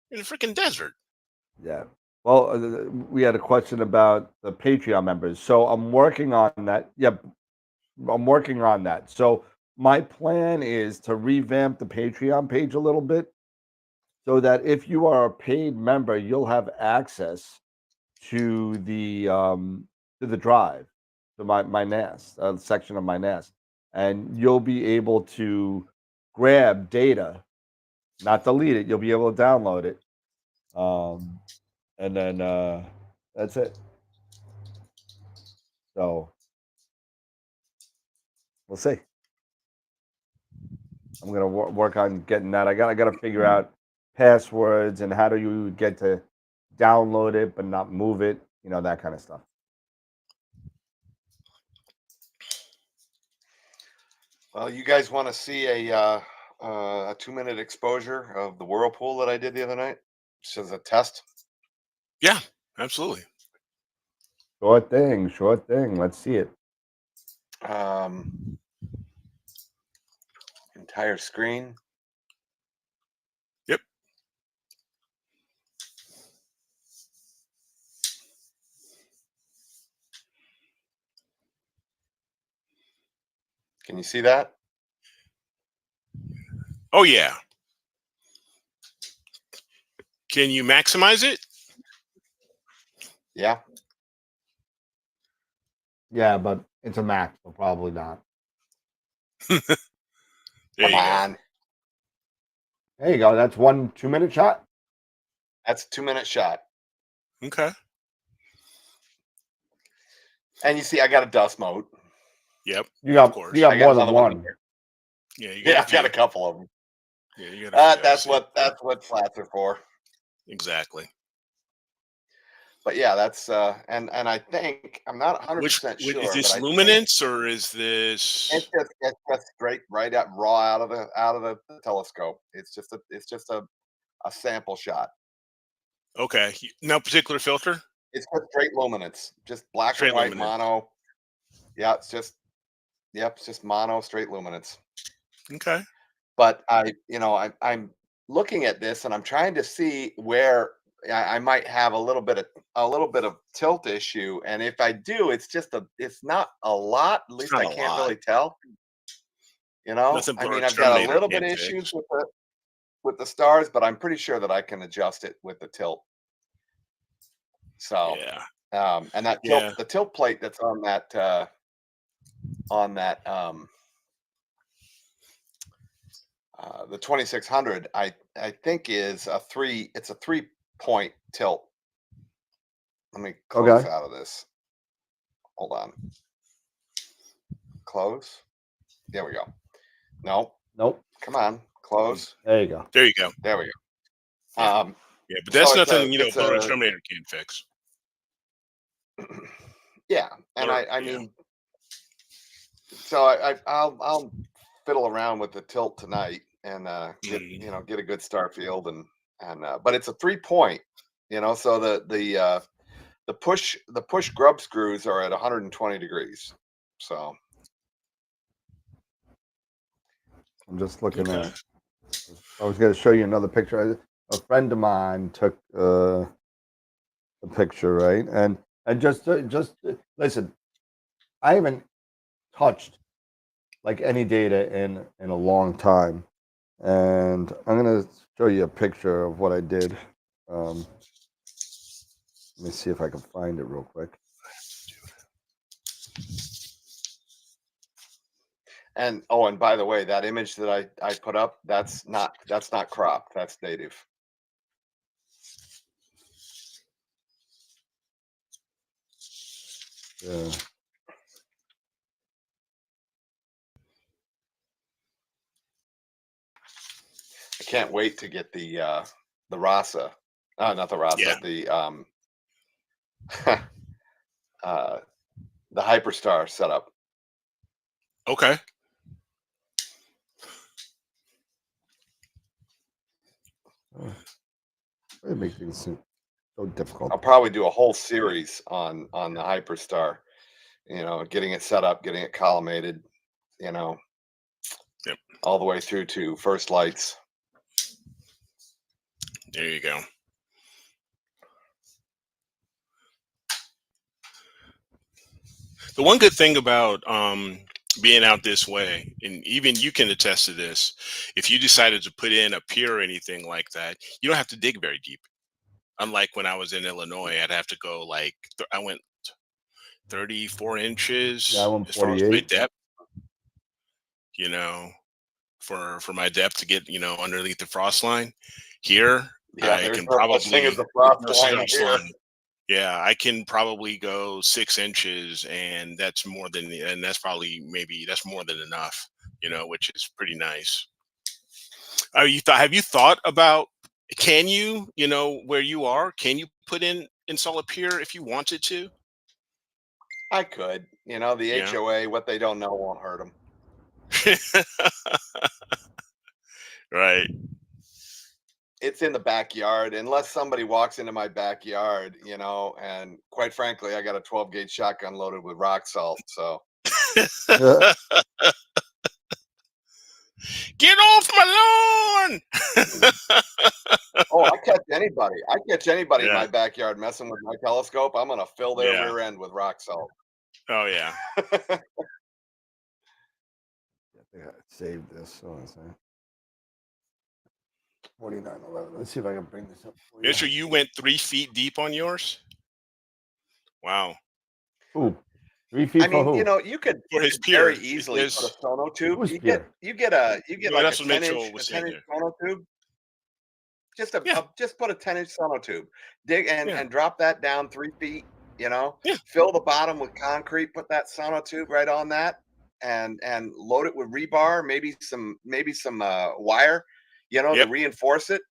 You're in the freaking desert. Yeah. Well, we had a question about the Patreon members, so I'm working on that. Yep, I'm working on that. So my plan is to revamp the Patreon page a little bit so that if you are a paid member, you'll have access to the drive, to my NAS section of my NAS, and you'll be able to grab data, not delete it. You'll be able to download it, and then that's it. So we'll see. I'm gonna work on getting that. I gotta figure out passwords and how do you get to download it but not move it. That kind of stuff. Well, you guys want to see a 2 minute exposure of the whirlpool that I did the other night, just as a test? Yeah, absolutely. Sure thing. Sure thing. Let's see it. Entire screen. Yep. Can you see that? Oh yeah. Can you maximize it? Yeah. Yeah, but it's a Mac, so probably not. There Come you go. on. There you go. That's 1 2-minute shot. That's a 2-minute shot. Okay. And you see, I got a dust mode. Yep. You got Of course. you got I more got than another one one. here. Yeah, you got Yeah, a I've got few. a couple of them. Yeah, you got a few. I That's see. what flats are for. Exactly. But yeah, that's and I think I'm not 100% Which is sure, but this I think luminance or is this it's just straight right at raw out of the telescope. It's just a sample shot. okay? No particular filter. It's just straight luminance, just black Straight and white luminance. mono. Yeah, it's just it's just mono straight luminance. Okay. But I'm looking at this and I'm trying to see where I might have a little bit of tilt issue. And if I do, it's not a lot. At It's least not I a can't lot. really tell. Nothing I mean, our I've got a Terminator little bit can't of fix. issues with the stars, but I'm pretty sure that I can adjust it with the tilt. So, Yeah. and that Yeah. the tilt plate that's on that the 2600, I think is it's a 3-point tilt. Let me close Okay. out of this. Hold on. Close. There we go. No, Nope. come on. Close. There you go. There you go. There we go. Yeah. Yeah, but So that's it's nothing, it's Blur and a Terminator can't fix. yeah, and Blur, I yeah. mean, so I'll fiddle around with the tilt tonight and get a good star field and but it's a 3-point, so the push grub screws are at 120 degrees. So I'm just looking Okay. at. I was going to show you another picture. A friend of mine took a picture, right? And just listen. I haven't touched like any data in a long time, and I'm going to show you a picture of what I did. Let me see if I can find it real quick. and by the way, that image that I put up, that's not cropped. That's native. Yeah. I can't wait to get the Rasa. Not the Rasa, Yeah. the Hyperstar setup. Okay. It makes things so difficult. I'll probably do a whole series on the Hyperstar. Getting it set up, getting it collimated. Yep. All the way through to first lights. There you go. The one good thing about being out this way, and even you can attest to this, if you decided to put in a pier or anything like that, you don't have to dig very deep. Unlike when I was in Illinois, I'd have to go I went 34 inches Yeah, I went as far as my 48. depth, for my depth to get, underneath the frost line. Here, Yeah, I there's can no such probably thing as a frost there's no line frost here. line. Yeah, I can probably go 6 inches, and that's more than, and that's probably that's more than enough, which is pretty nice. Have you thought about, can you, where you are, can you install a pier if you wanted to? I could. The Yeah. HOA, what they don't know won't hurt them. Right. It's in the backyard. Unless somebody walks into my backyard, and quite frankly, I got a 12-gauge shotgun loaded with rock salt. So Yeah. Get off my lawn! I catch anybody. In Yeah. my backyard messing with my telescope. I'm gonna fill their Yeah. rear end with rock salt. Oh yeah. Yeah, save this. Hold on a second. 4911. Let's see if I can bring this up for you. Mister, you went 3 feet deep on yours. Wow. Ooh, 3 feet I for mean, who? you could For his very pier. easily put a There's sono tube. Who's You pier? get well, like a that's what 10 Mitchell inch was saying there. sono tube. Yeah. Just put a 10-inch sono tube. Dig Yeah. and drop that down 3 feet. Yeah. Fill the bottom with concrete. Put that sono tube right on that, and load it with rebar. Maybe some wire. To Yep. reinforce it,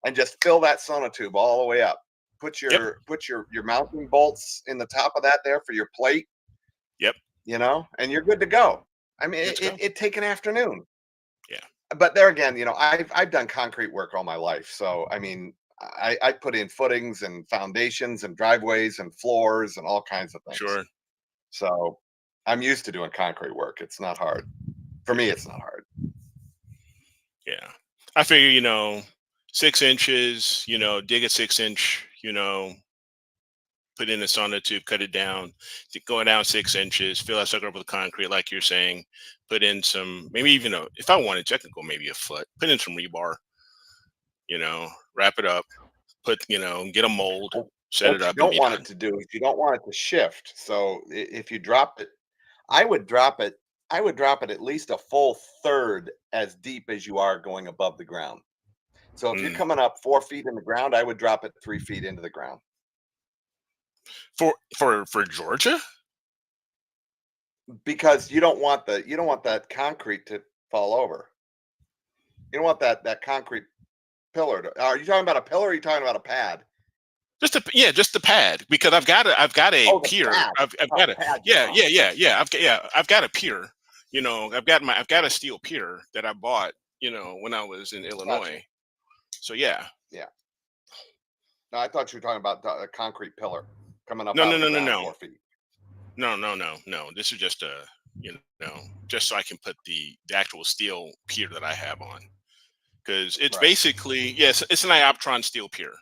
and just fill that sono tube all the way up. Put Yep. your mounting bolts in the top of that there for your plate. Yep. And you're good to go. I mean, Let's go. it take an afternoon. Yeah. But there again, I've done concrete work all my life, so I mean, I put in footings and foundations and driveways and floors and all kinds of things. Sure. So I'm used to doing concrete work. It's not hard. For me, it's not hard. Yeah. I figure, 6 inches, dig a 6-inch, put in a sonotube, cut it down, going down 6 inches, fill that sucker up with concrete, like you're saying, put in some, maybe even if I wanted to, I could go maybe a foot, put in some rebar, wrap it up, get a mold, set What it you up, and don't be want done. it to do is you don't want it to shift. So if you drop it, I would drop it at least a full third as deep as you are going above the ground. So if you're Mm. coming up 4 feet in the ground, I would drop it 3 feet into the ground. For Georgia? Because you don't want that concrete to fall over. You don't want that concrete pillar to, are you talking about a pillar or are you talking about a pad? Just the pad, because I've got a The pier. pad. I've Oh, got a pad. yeah. I've got a pier. I've got a steel pier that I bought. When I was in Illinois. So yeah. Yeah. No, I thought you were talking about a concrete pillar coming up No, out no, of the no, no, ground no. 4 feet. No. This is just just so I can put the actual steel pier that I have on, because it's Right. basically, yes, it's an Ioptron steel pier.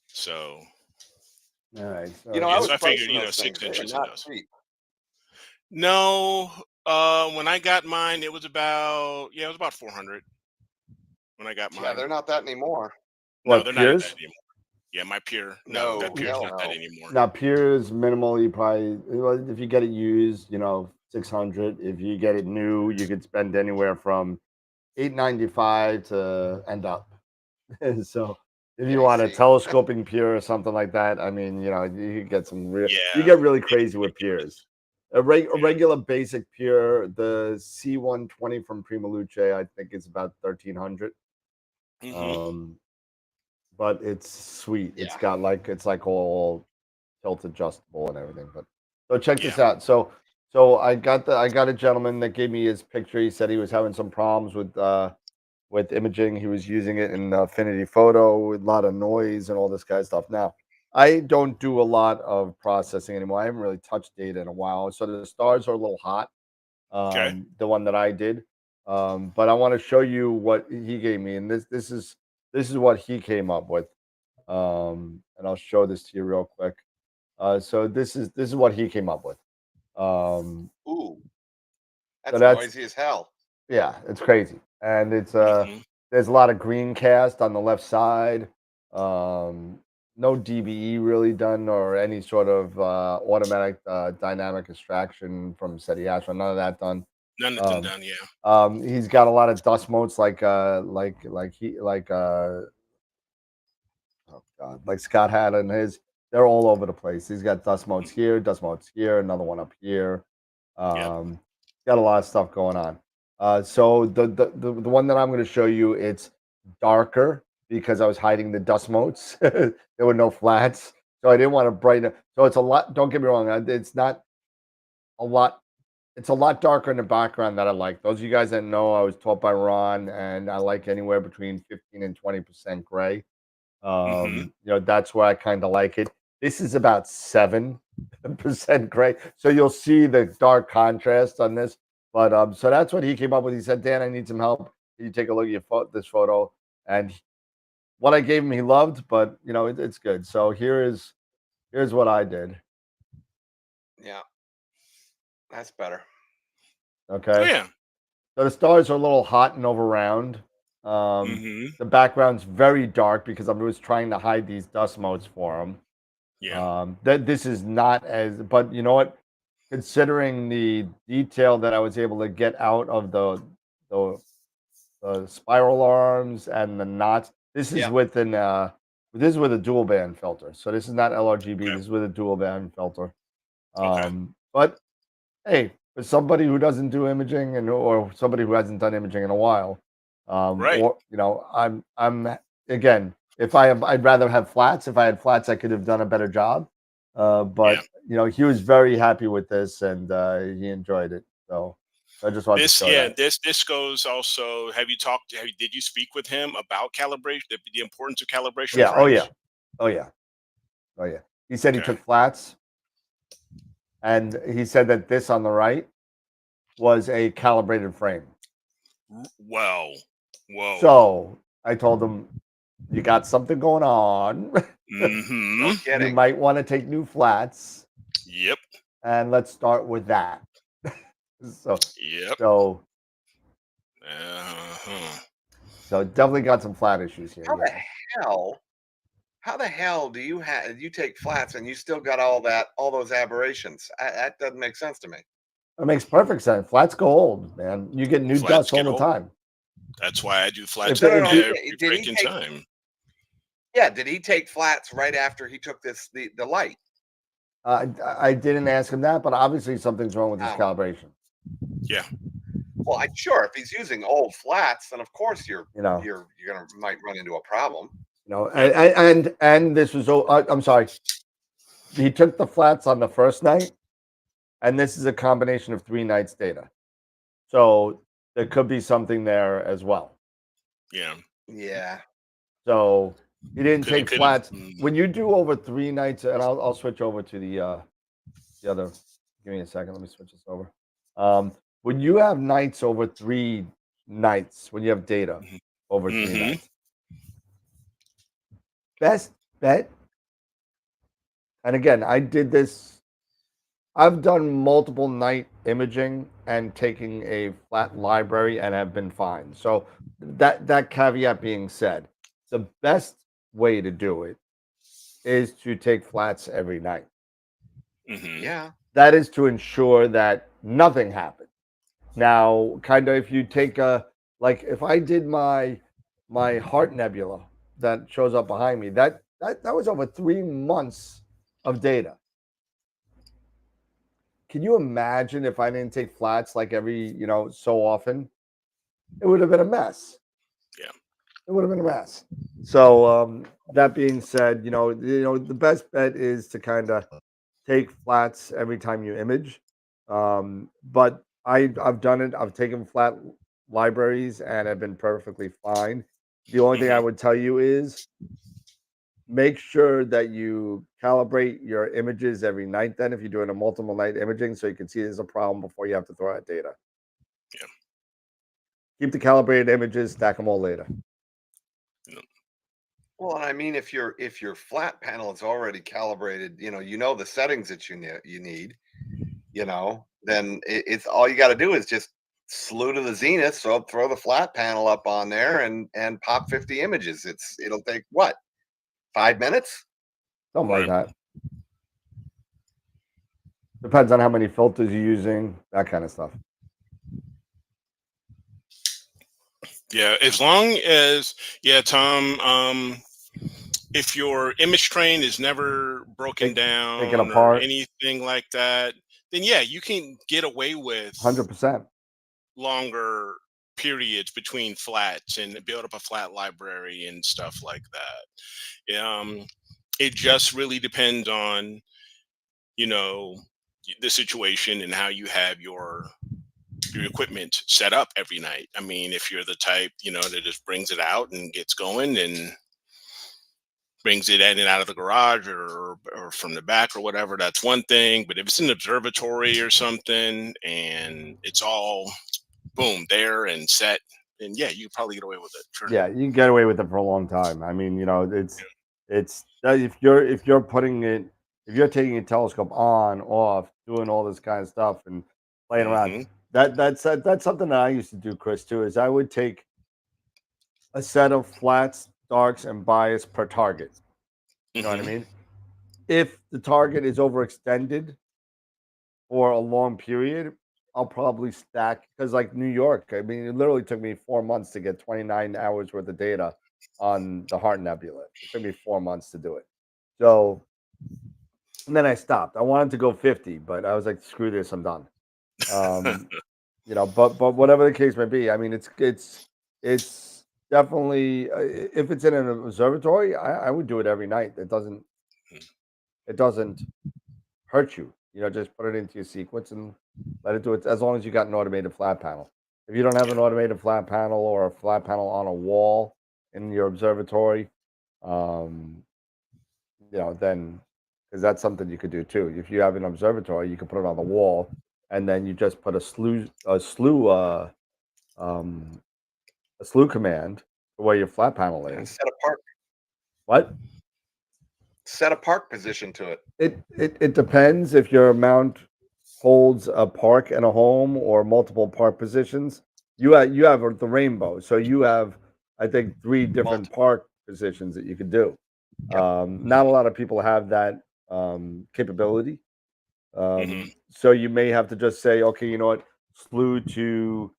So All right. So I was so I figured, pricing those 6 things. They are inches in not those. cheap. No, when I got mine, it was about 400. When I got mine, Yeah, they're not that anymore. no, what, they're not piers? that anymore. Yeah, my pier, No, that pier's hell not that no. anymore. Now, piers minimally probably, well, if you get it used, 600. If you get it new, you could spend anywhere from $895 to end up. So if you Yeah, want a see. telescoping pier or something like that, I mean, you could get some real. You Yeah, get really crazy with piers. A Yeah. regular basic pier, the C120 from Prima Luce, I think is about 1,300. Mhm. But it's sweet. Yeah. It's like all tilt adjustable and everything. But so check this Yeah. out. So I got a gentleman that gave me his picture. He said he was having some problems with imaging. He was using it in Affinity Photo with a lot of noise and all this kind of stuff. Now, I don't do a lot of processing anymore. I haven't really touched data in a while. So the stars are a little hot. Okay. The one that I did. But I want to show you what he gave me, and this is what he came up with. And I'll show this to you real quick. So this is what he came up with. Ooh, So that's that's noisy as hell. yeah, it's crazy, and it's Mhm. there's a lot of green cast on the left side. No DBE really done or any sort of automatic dynamic extraction from SETI Astro. None of that done. Nothing done. Yeah. He's got a lot of dust motes like oh God, like Scott had in his. They're all over the place. He's got dust motes here, dust motes here, another one up here. Yep. Got a lot of stuff going on. So the one that I'm going to show you, it's darker because I was hiding the dust motes. There were no flats, so I didn't want to brighten it. So it's a lot. Don't get me wrong. It's not a lot. It's a lot darker in the background that I like. Those of you guys that know, I was taught by Ron, and I like anywhere between 15 and 20% gray. Mhm. That's where I kind of like it. This is about 7% gray. So you'll see the dark contrast on this. But so that's what he came up with. He said, Dan, I need some help. Can you take a look at this photo? And what I gave him, he loved, but it's good. So here's what I did. Yeah, that's better. Okay. yeah. So the stars are a little hot and overround. Mm-hmm. The background's very dark because I was trying to hide these dust motes for them. Yeah. That this is not as, but you know what? Considering the detail that I was able to get out of the, the spiral arms and the knots, this is Yeah. with an this is with a dual band filter. So this is not LRGB. Okay. This is with a dual band filter. Okay. But hey, for somebody who doesn't do imaging and or somebody who hasn't done imaging in a while, Right. or you know, I'm again, if I have, I'd rather have flats. If I had flats, I could have done a better job. Yeah. But you know, he was very happy with this and he enjoyed it. So I just wanted to This show yeah, that. this goes also. Have you talked? Did you speak with him about calibration? The importance of calibration Yeah. Oh yeah. frames? Oh yeah. Oh yeah. He said he Okay. took flats, and he said that this on the right was a calibrated frame. Well, whoa. So I told him, you got something going on. Mm-hmm. No You kidding. might want to take new flats, Yep. and let's start with that. so, Yep. so, Uh-huh. so definitely got some flat issues here. How the Yeah, hell? How the hell do you take flats and you still got all those aberrations? That doesn't make sense to me. it makes perfect sense. Flats go old, man. You get new Flats dust all get the old. time. That's why I do flats If, No, no, if no. you, every Did he freaking take? time. Yeah, did he take flats right after he took the light? I didn't ask him that, but obviously something's wrong with his Oh, calibration. Yeah. well, I'm sure if he's using old flats, then of course You know, you're gonna might run into a problem. and and this was. I'm sorry. He took the flats on the first night, and this is a combination of 3 nights data. So there could be something there as well. Yeah. Yeah. So he didn't Could it take could have flats. When you do over 3 nights, and I'll switch over to the other. Give me a second. Let me switch this over. When you have nights over 3 nights, when you have data over 3 Mm-hmm. nights, best bet. And again, I did this. I've done multiple night imaging and taking a flat library and have been fine. So that caveat being said, the best way to do it is to take flats every night. Mm-hmm. Yeah. That is to ensure that nothing happens. Now, kind of if you take a like if I did my heart nebula that shows up behind me, that was over 3 months of data. Can you imagine if I didn't take flats like every, so often? It would have been a mess. Yeah. It would have been a mess. So that being said, the best bet is to kind of take flats every time you image. But I've done it. I've taken flat libraries and have been perfectly fine. The only thing I Mm-hmm. would tell you is make sure that you calibrate your images every night then if you're doing a multiple night imaging so you can see there's a problem before you have to throw out data. Yeah. Keep the calibrated images, stack them all later. Well, and I mean, if your flat panel is already calibrated, you know the settings that you need, then it's all you got to do is just slew to the zenith. So throw the flat panel up on there and pop 50 images. It'll take what, 5 minutes? Something like Right. that. Depends on how many filters you're using, that kind of stuff. Yeah. As long as Tom, if your image train is never broken Take it down or apart. anything like that, then yeah, you can get away with 100%. longer periods between flats and build up a flat library and stuff like that. It just really depends on, you know, the situation and how you have your equipment set up every night. I mean, if you're the type, that just brings it out and gets going and brings it in and out of the garage or from the back or whatever, that's one thing. But if it's an observatory or something and it's all boom there and set, then yeah, you could probably get away with it. Sure. Yeah, you can get away with it for a long time. I mean, it's if you're taking a telescope on, off, doing all this kind of stuff and playing around, Mm-hmm. That's something that I used to do, Chris, too. Is I would take a set of flats, darks, and bias per target. You know what I mean? If the target is overextended for a long period, I'll probably stack because, like New York, I mean, it literally took me 4 months to get 29 hours worth of data on the Heart Nebula. It took me 4 months to do it. So, and then I stopped. I wanted to go 50, but I was like, screw this, I'm done. You know, but whatever the case may be, I mean, it's definitely if it's in an observatory, I would do it every night. It doesn't hurt you. You know, just put it into your sequence and let it do it as long as you got an automated flat panel. If you don't have an automated flat panel or a flat panel on a wall in your observatory, you know, then because that's something you could do too. If you have an observatory, you can put it on the wall, and then you just put a slew command where your flat panel is. Set a park. What? Set a park position to it. It depends if your mount holds a park and a home or multiple park positions. You have the rainbow, so you have I think 3 different park positions that you could do. Yep. Not a lot of people have that capability. So you may have to just say, okay, you know what, slew to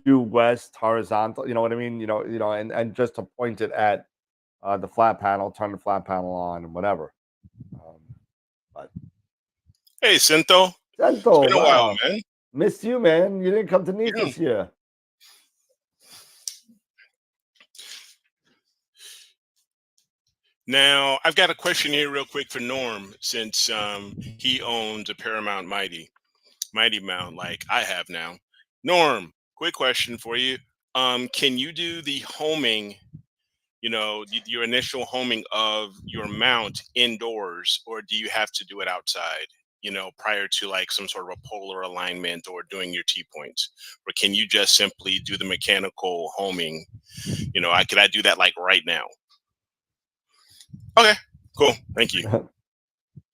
due west horizontal. You know what I mean? You know, and just to point it at the flat panel, turn the flat panel on, and whatever. But hey, Cinto. It's been a while, man. Missed you, man. You didn't come to NEAT this year. Now, I've got a question here real quick for Norm, since he owns a Paramount Mighty mount like I have now. Norm, quick question for you. Can you do the homing, you know, your initial homing of your mount indoors, or do you have to do it outside, you know, prior to like some sort of a polar alignment or doing your T-points? Or can you just simply do the mechanical homing? You know, could I do that like right now? Okay, cool. Thank you.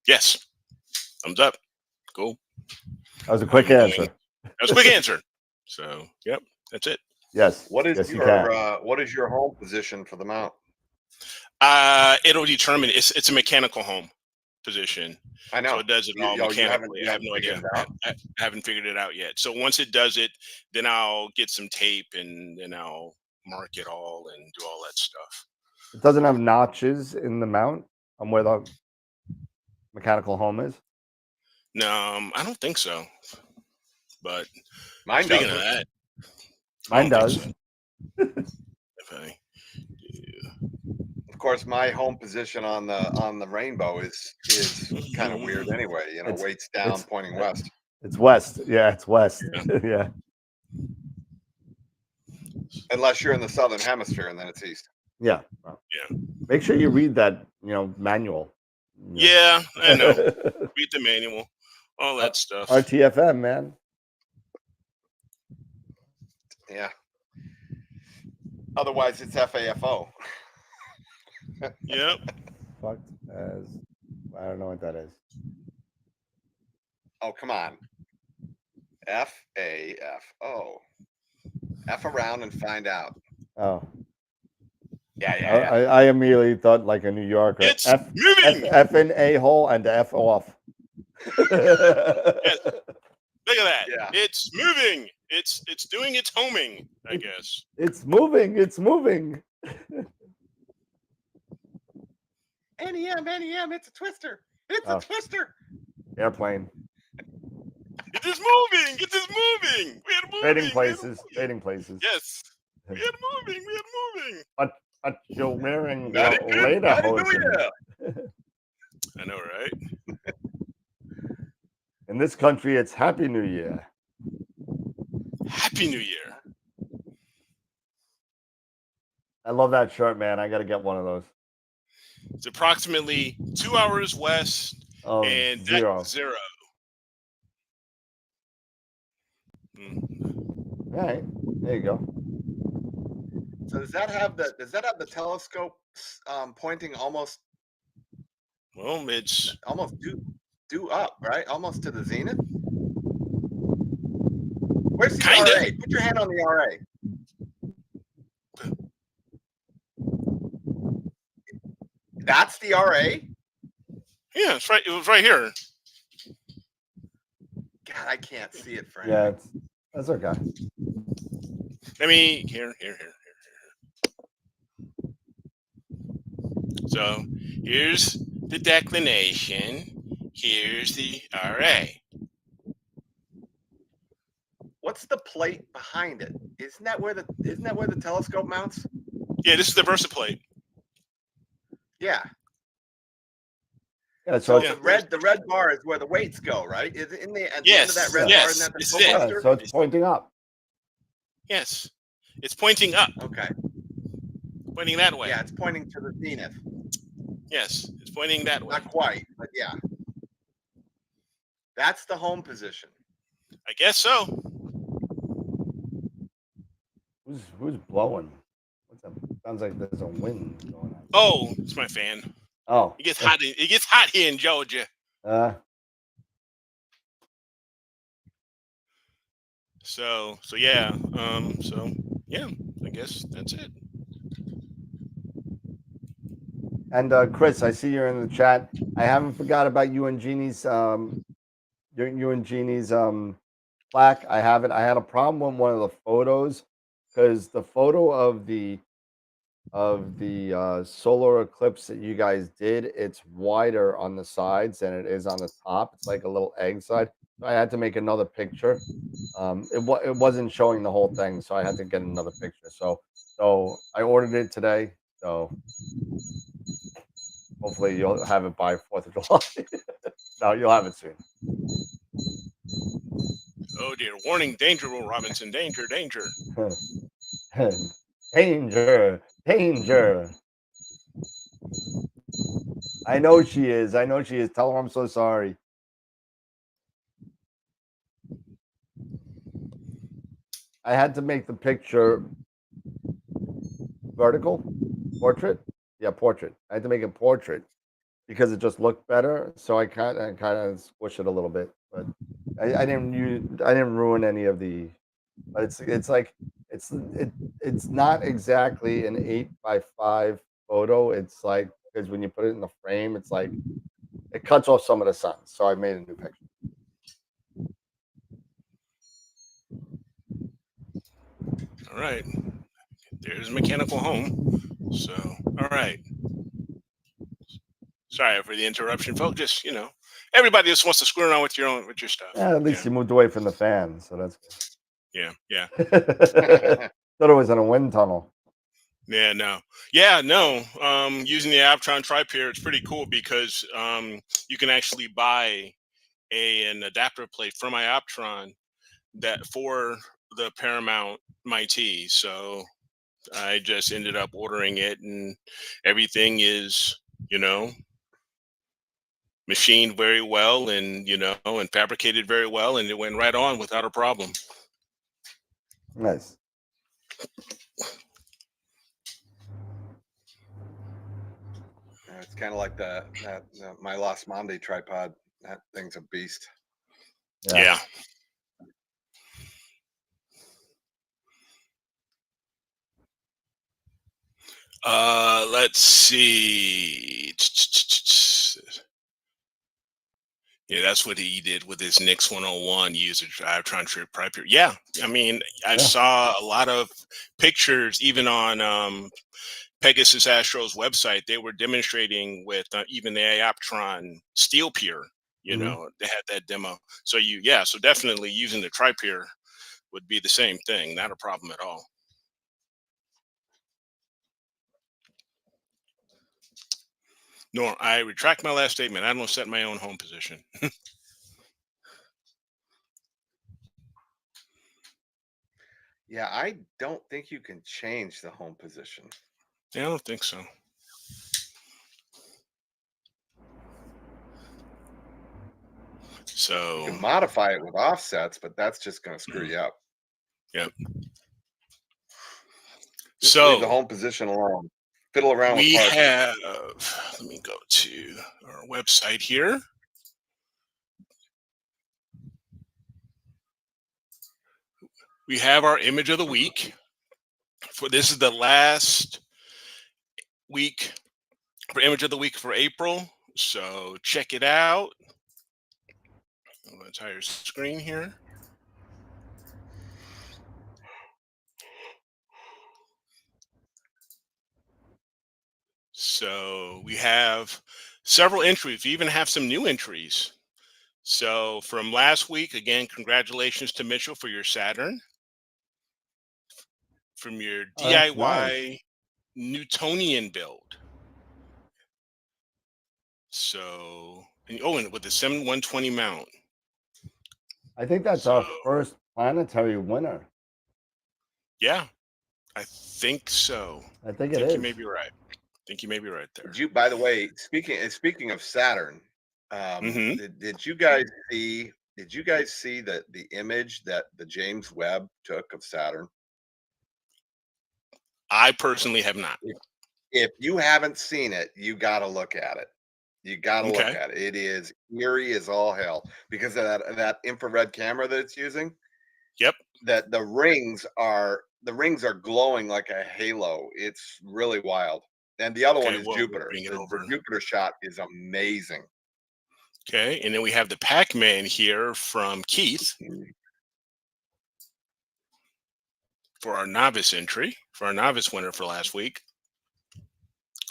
Yes. Thumbs up. Cool. That was a quick answer. That was a quick answer. So, yep, that's it. Yes. What is yes, what is your home position for the mount? It'll determine. It's a mechanical home position. I know. So it does it all mechanically. I have no idea. I haven't figured it out yet. So once it does it, then I'll get some tape and then I'll mark it all and do all that stuff. It doesn't have notches in the mount on where the mechanical home is? No, I don't think so. But mine speaking does. of that, mine does. So. Okay. Yeah. Of course, my home position on the rainbow is kind of weird anyway. You know, weights down, pointing west. It's west. Yeah, it's west. Yeah. Unless you're in the southern hemisphere, and then it's east. Yeah. Well, yeah. Make sure you read that, you know, manual. Yeah, I know. Read the manual, all that stuff. RTFM, man. Yeah. Otherwise, it's FAFO. Yep. Fucked as I don't know what that is. Oh, come on. FAFO. F around and find out. Oh. Yeah. I immediately thought like a New Yorker. It's moving. F in a hole and F off. Yes. Look at that. Yeah. It's moving. It's doing its homing, I guess. It's moving. It's moving. NEM, it's a twister. It's a twister. Airplane. It is moving. It is moving. We are moving. Trading places. Yes. We are moving. We are moving. But you're wearing later. I know, right? In this country, it's Happy New Year. Happy New Year. I love that shirt, man. I got to get one of those. It's approximately 2 hours west and zero. Zero. All right, there you go. So does that have the telescope pointing almost? Well, it's almost due up, right? Almost to the zenith. Where's the Kinda. RA? Put your hand on the RA. That's the RA? Yeah, it's right. It was right here. God, I can't see it, Frank. Yeah, that's okay. Let me here. So here's the declination. Here's the RA. What's the plate behind it? Isn't that where the telescope mounts? Yeah, this is the VersaPlate. Yeah. Yeah, So so the red bar is where the weights go, right? Is it at the end of Yes, that red bar? yes, Isn't that the this is toe it. buster? so it's pointing up. Yes, it's pointing up, Okay. pointing that way. Yeah, it's pointing to the zenith. Yes, it's pointing that way. Not quite, but yeah. That's the home position. I guess so. Who's blowing? What's that? Sounds like there's a wind going on. Oh, it's my fan. Oh, It gets hot. It gets hot here in Georgia. So yeah. So yeah. I guess that's it. And Chris, I see you're in the chat. I haven't forgot about you and Jeannie's you and Jeannie's plaque. I haven't. I had a problem with one of the photos because the photo of the solar eclipse that you guys did, it's wider on the sides than it is on the top. It's like a little egg side. So I had to make another picture. It wasn't showing the whole thing, so I had to get another picture. So I ordered it today. So hopefully you'll have it by 4th of July. No, you'll have it soon. Oh dear! Warning! Danger, Will Robinson! Danger! Danger! Danger! Danger! I know she is. I know she is. Tell her I'm so sorry. I had to make the picture vertical portrait. Yeah, portrait. I had to make it portrait because it just looked better. So I kind of squish it a little bit, but I didn't ruin any of the. But it's not exactly an 8x5 photo. It's like because when you put it in the frame, it's like it cuts off some of the sun. So I made a new picture. All right. There's Mechanical Home. So all right. Sorry for the interruption, folks. Just everybody just wants to screw around with your stuff. Yeah, at least you moved away from the fan, so that's good. Yeah. Thought it was in a wind tunnel. Yeah, no. Using the Aptron Tri-Pair, it's pretty cool because you can actually buy an adapter plate from my Aptron that for the Paramount MIT. So I just ended up ordering it, and everything is machined very well, and and fabricated very well, and it went right on without a problem. Nice. It's kind of like that my Lost Monday tripod. That thing's a beast. Yeah. Let's see. Yeah, that's what he did with his Nix 101 user Drivetron trip Tri-Pair. Yeah, I mean, I saw a lot of pictures, even on Pegasus Astro's website. They were demonstrating with even the Aptron Steel Pier. They had that demo. So so definitely using the Tri-Pair would be the same thing. Not a problem at all. No, I retract my last statement. I don't set my own home position. Yeah, I don't think you can change the home position. Yeah, I don't think so. So you can modify it with offsets, but that's just going to screw you up. Yep. Just so leave the home position alone. Fiddle around with we parts. have. Let me go to our website here. we have our image of the week. For this is the last week for image of the week for April. So check it out. I'm going to entire screen here. So we have several entries. We even have some new entries. So from last week, again, congratulations to Mitchell for your Saturn. From your That's DIY nice. Newtonian build. So, and with the 7120 mount. I think that's our first planetary winner. Yeah, I think so. I think it is. You may be right. I think you may be right there. Did you, by the way, speaking of Saturn, did you guys see? Did you guys see the image that the James Webb took of Saturn? I personally have not. If you haven't seen it, you got to look at it. You got to look at it. It is eerie as all hell because of that infrared camera that it's using. Yep. That the rings are glowing like a halo. It's really wild. And the other one is Jupiter. The Jupiter shot is amazing. Okay, and then we have the Pac-Man here from Keith for our novice entry, for our novice winner for last week.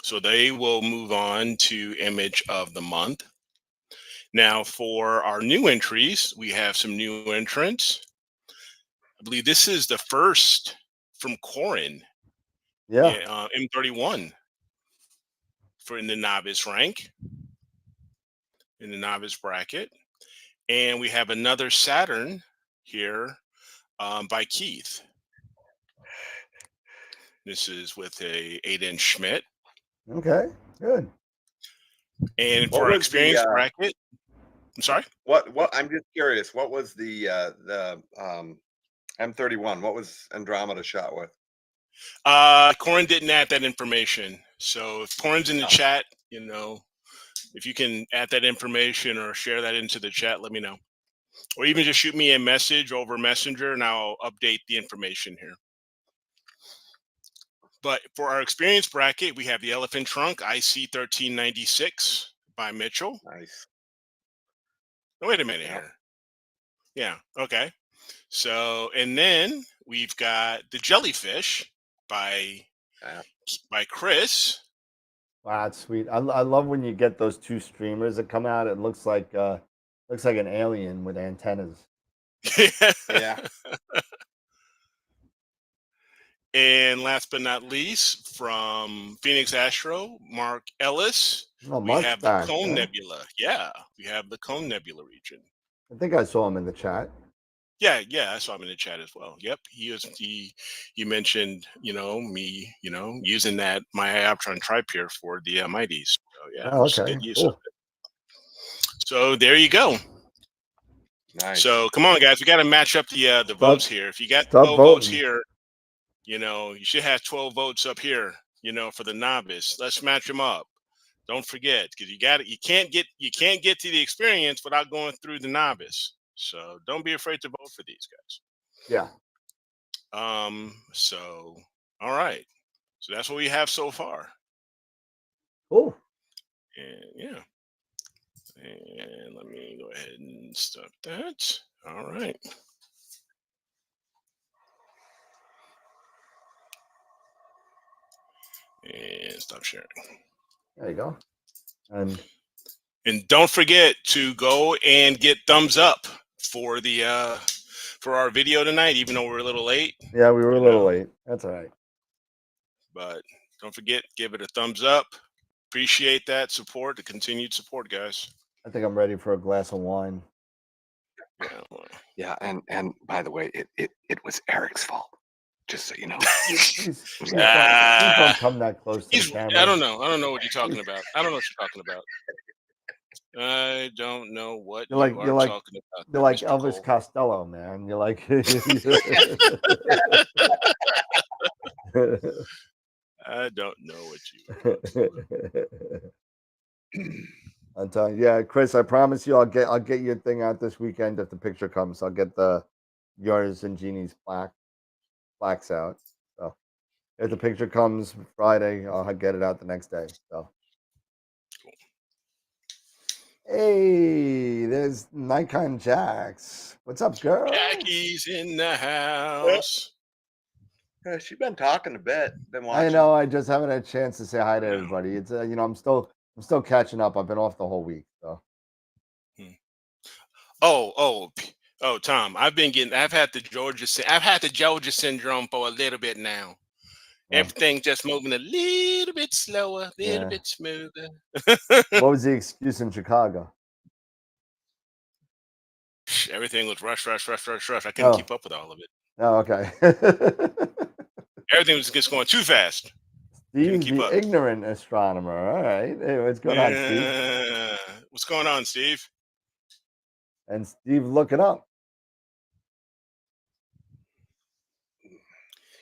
So they will move on to image of the month. Now for our new entries, we have some new entrants. I believe this is the first from Corin. Yeah. M31 for in the novice rank, in the novice bracket. And we have another Saturn here by Keith. This is with a 8-inch Schmidt. Okay, good. And for our experience bracket, I'm sorry. What? I'm just curious. What was the M31? What was Andromeda shot with? Corin didn't add that information. So if Corin's in the chat, if you can add that information or share that into the chat, let me know. Or even just shoot me a message over Messenger and I'll update the information here. But for our experience bracket, we have the Elephant Trunk IC1396 by Mitchell. Nice. Oh, wait a minute here. Yeah, okay. So, and then we've got the Jellyfish by Chris. Wow, that's sweet. I love when you get those two streamers that come out. It looks like an alien with antennas. Yeah. And last but not least, from Phoenix Astro, Mark Ellis, we have the Cone Nebula. Yeah, we have the Cone Nebula region. I think I saw him in the chat. Yeah, I saw him in the chat as well. Yep, he mentioned, me, using that my Ioptron Tripere for the Mighties. So yeah, good use of it. So there you go. Nice. So come on, guys, we got to match up the votes here. If you got 12 votes here, you should have 12 votes up here, for the novice. Let's match them up. Don't forget, because you can't get to the experience without going through the novice. So don't be afraid to vote for these guys. Yeah. So all right. So that's what we have so far. Cool. And yeah. And let me go ahead and stop that. All right. And stop sharing. There you go. And don't forget to go and get thumbs up for the for our video tonight, even though we're a little late. Yeah, we were a little late. That's all right. But don't forget, give it a thumbs up. Appreciate that support, the continued support, guys. I think I'm ready for a glass of wine. Yeah, and by the way, it was Eric's fault. Just so you know. Please don't come that close to the camera. I don't know what you're talking about. I don't know what you're talking about. I don't know what you're talking about. You're like Elvis Costello, man. You're like I don't know what you I'm telling you, yeah, Chris, I promise you I'll get your thing out this weekend if the picture comes. I'll get the yours and Jeannie's plaques out. So if the picture comes Friday, I'll get it out the next day. So. Hey, there's Nikon Jax. What's up, girl? Jackie's in the house. Yeah, she's been talking a bit. Been I watching. know. I just haven't had a chance to say hi to I know. everybody. It's I'm still catching up. I've been off the whole week. So. Oh, Tom, I've had the Georgia syndrome for a little bit now. Everything just moving a little bit slower, a little bit smoother. What was the excuse in Chicago? Everything was rush. I couldn't keep up with all of it. Oh, okay. Everything was just going too fast. Steve's the ignorant astronomer. All right. Hey, what's going on, Steve? What's going on, Steve? And Steve, look it up.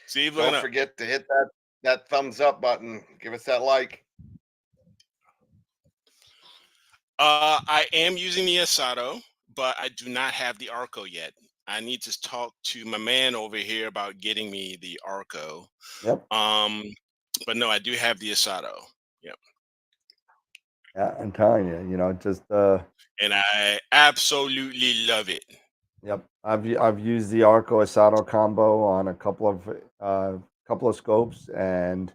Steve, don't forget to hit that thumbs up button. Give us that like. I am using the Asado, but I do not have the Arco yet. I need to talk to my man over here about getting me the Arco. Yep. But no, I do have the Asado. Yep. Yeah, I'm telling you, just and I absolutely love it. Yep. I've used the Arco Asado combo on a couple of scopes, and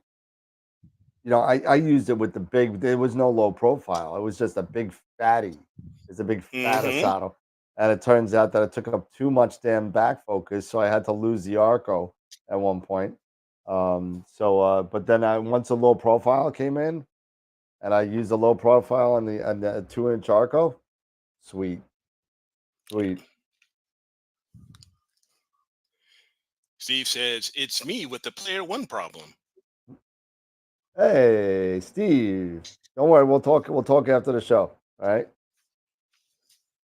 I used it with the big. There was no low profile. It was just a big fatty. It's a big fat Asado, and it turns out that it took up too much damn back focus, so I had to lose the Arco at one point. But then once the low profile came in, and I used the low profile on the 2-inch Arco, sweet. Steve says it's me with the player one problem. Hey, Steve. Don't worry, we'll talk after the show. All right?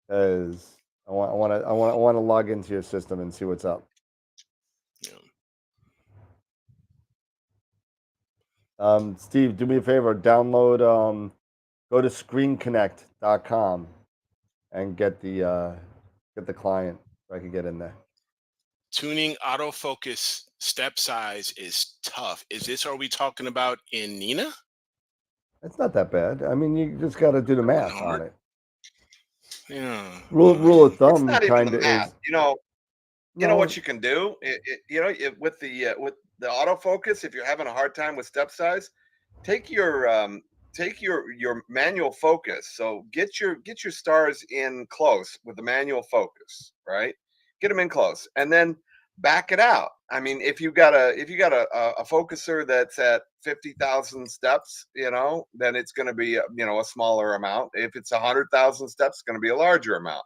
Because I want to log into your system and see what's up. Yeah. Steve, do me a favor, download go to screenconnect.com and get the client so I can get in there. Tuning autofocus step size is tough. Are we talking about in Nina? It's not that bad. I mean, you just got to do the math on it. Yeah. Rule of thumb kind of is. You know what you can do. With the autofocus, if you're having a hard time with step size, take your manual focus. So get your stars in close with the manual focus, right? Get them in close, and then back it out. I mean, if you got a focuser that's at 50,000 steps, then it's going to be a smaller amount. If it's 100,000 steps, it's going to be a larger amount,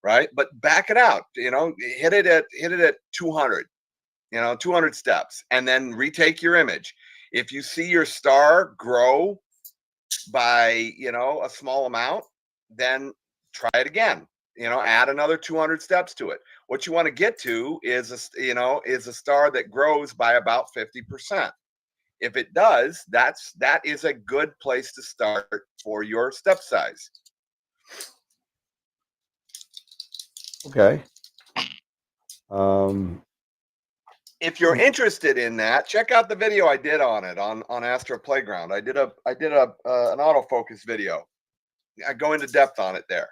right? But back it out. Hit it at 200. 200 steps, and then retake your image. If you see your star grow by a small amount, then try it again. Add another 200 steps to it. What you want to get to is a star that grows by about 50%. If it does, that is a good place to start for your step size. Okay. If you're interested in that, check out the video I did on it on Astro Playground. I did an autofocus video. I go into depth on it there.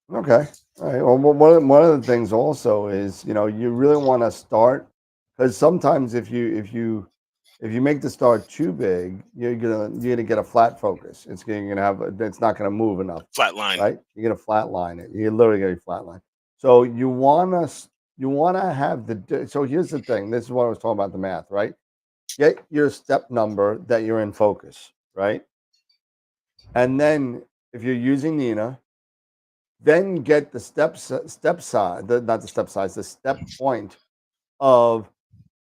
Okay. All right. Well, one of the things also is you really want to start, because sometimes if you make the star too big, you're gonna get a flat focus. It's not gonna move enough. Flat line. Right? You're gonna flatline it. You're literally gonna flatline. So you wanna have so here's the thing. This is what I was talking about, the math, right? Get your step number that you're in focus, right? And then if you're using Nina, then get the step size, not the step size, the step point of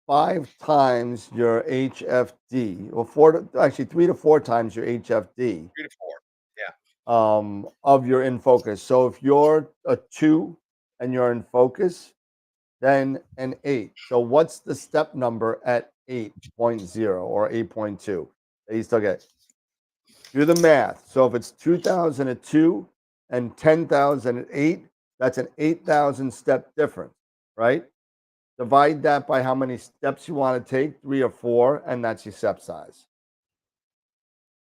5 times your HFD, or 3 to 4 times your HFD. 3 to 4, yeah. Of your in focus. So if you're a 2 and you're in focus, then an 8. So what's the step number at 8.0 or 8.2 that you still get? Do the math. So if it's 2,000 at 2 and 10,000 at 8, that's an 8,000 step difference, right? Divide that by how many steps you want to take, 3 or 4, and that's your step size.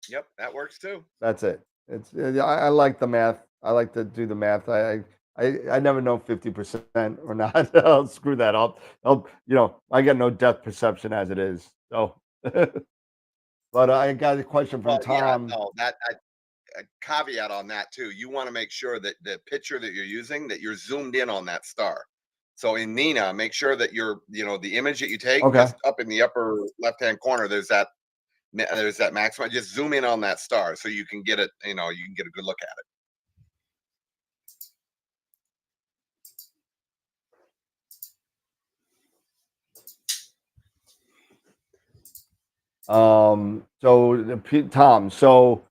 Yep, that works too. That's it. It's I like the math. I like to do the math. I never know 50% or not. I'll screw that up. I got no depth perception as it is. So, but I got a question from Well, yeah, Tom. no, that a caveat on that too. You want to make sure that the picture that you're using, that you're zoomed in on that star. So in Nina, make sure that the image that you take, Okay. just up in the upper left-hand corner, there's that maximum. Just zoom in on that star so you can get it. You can get a good look at it. Tom, so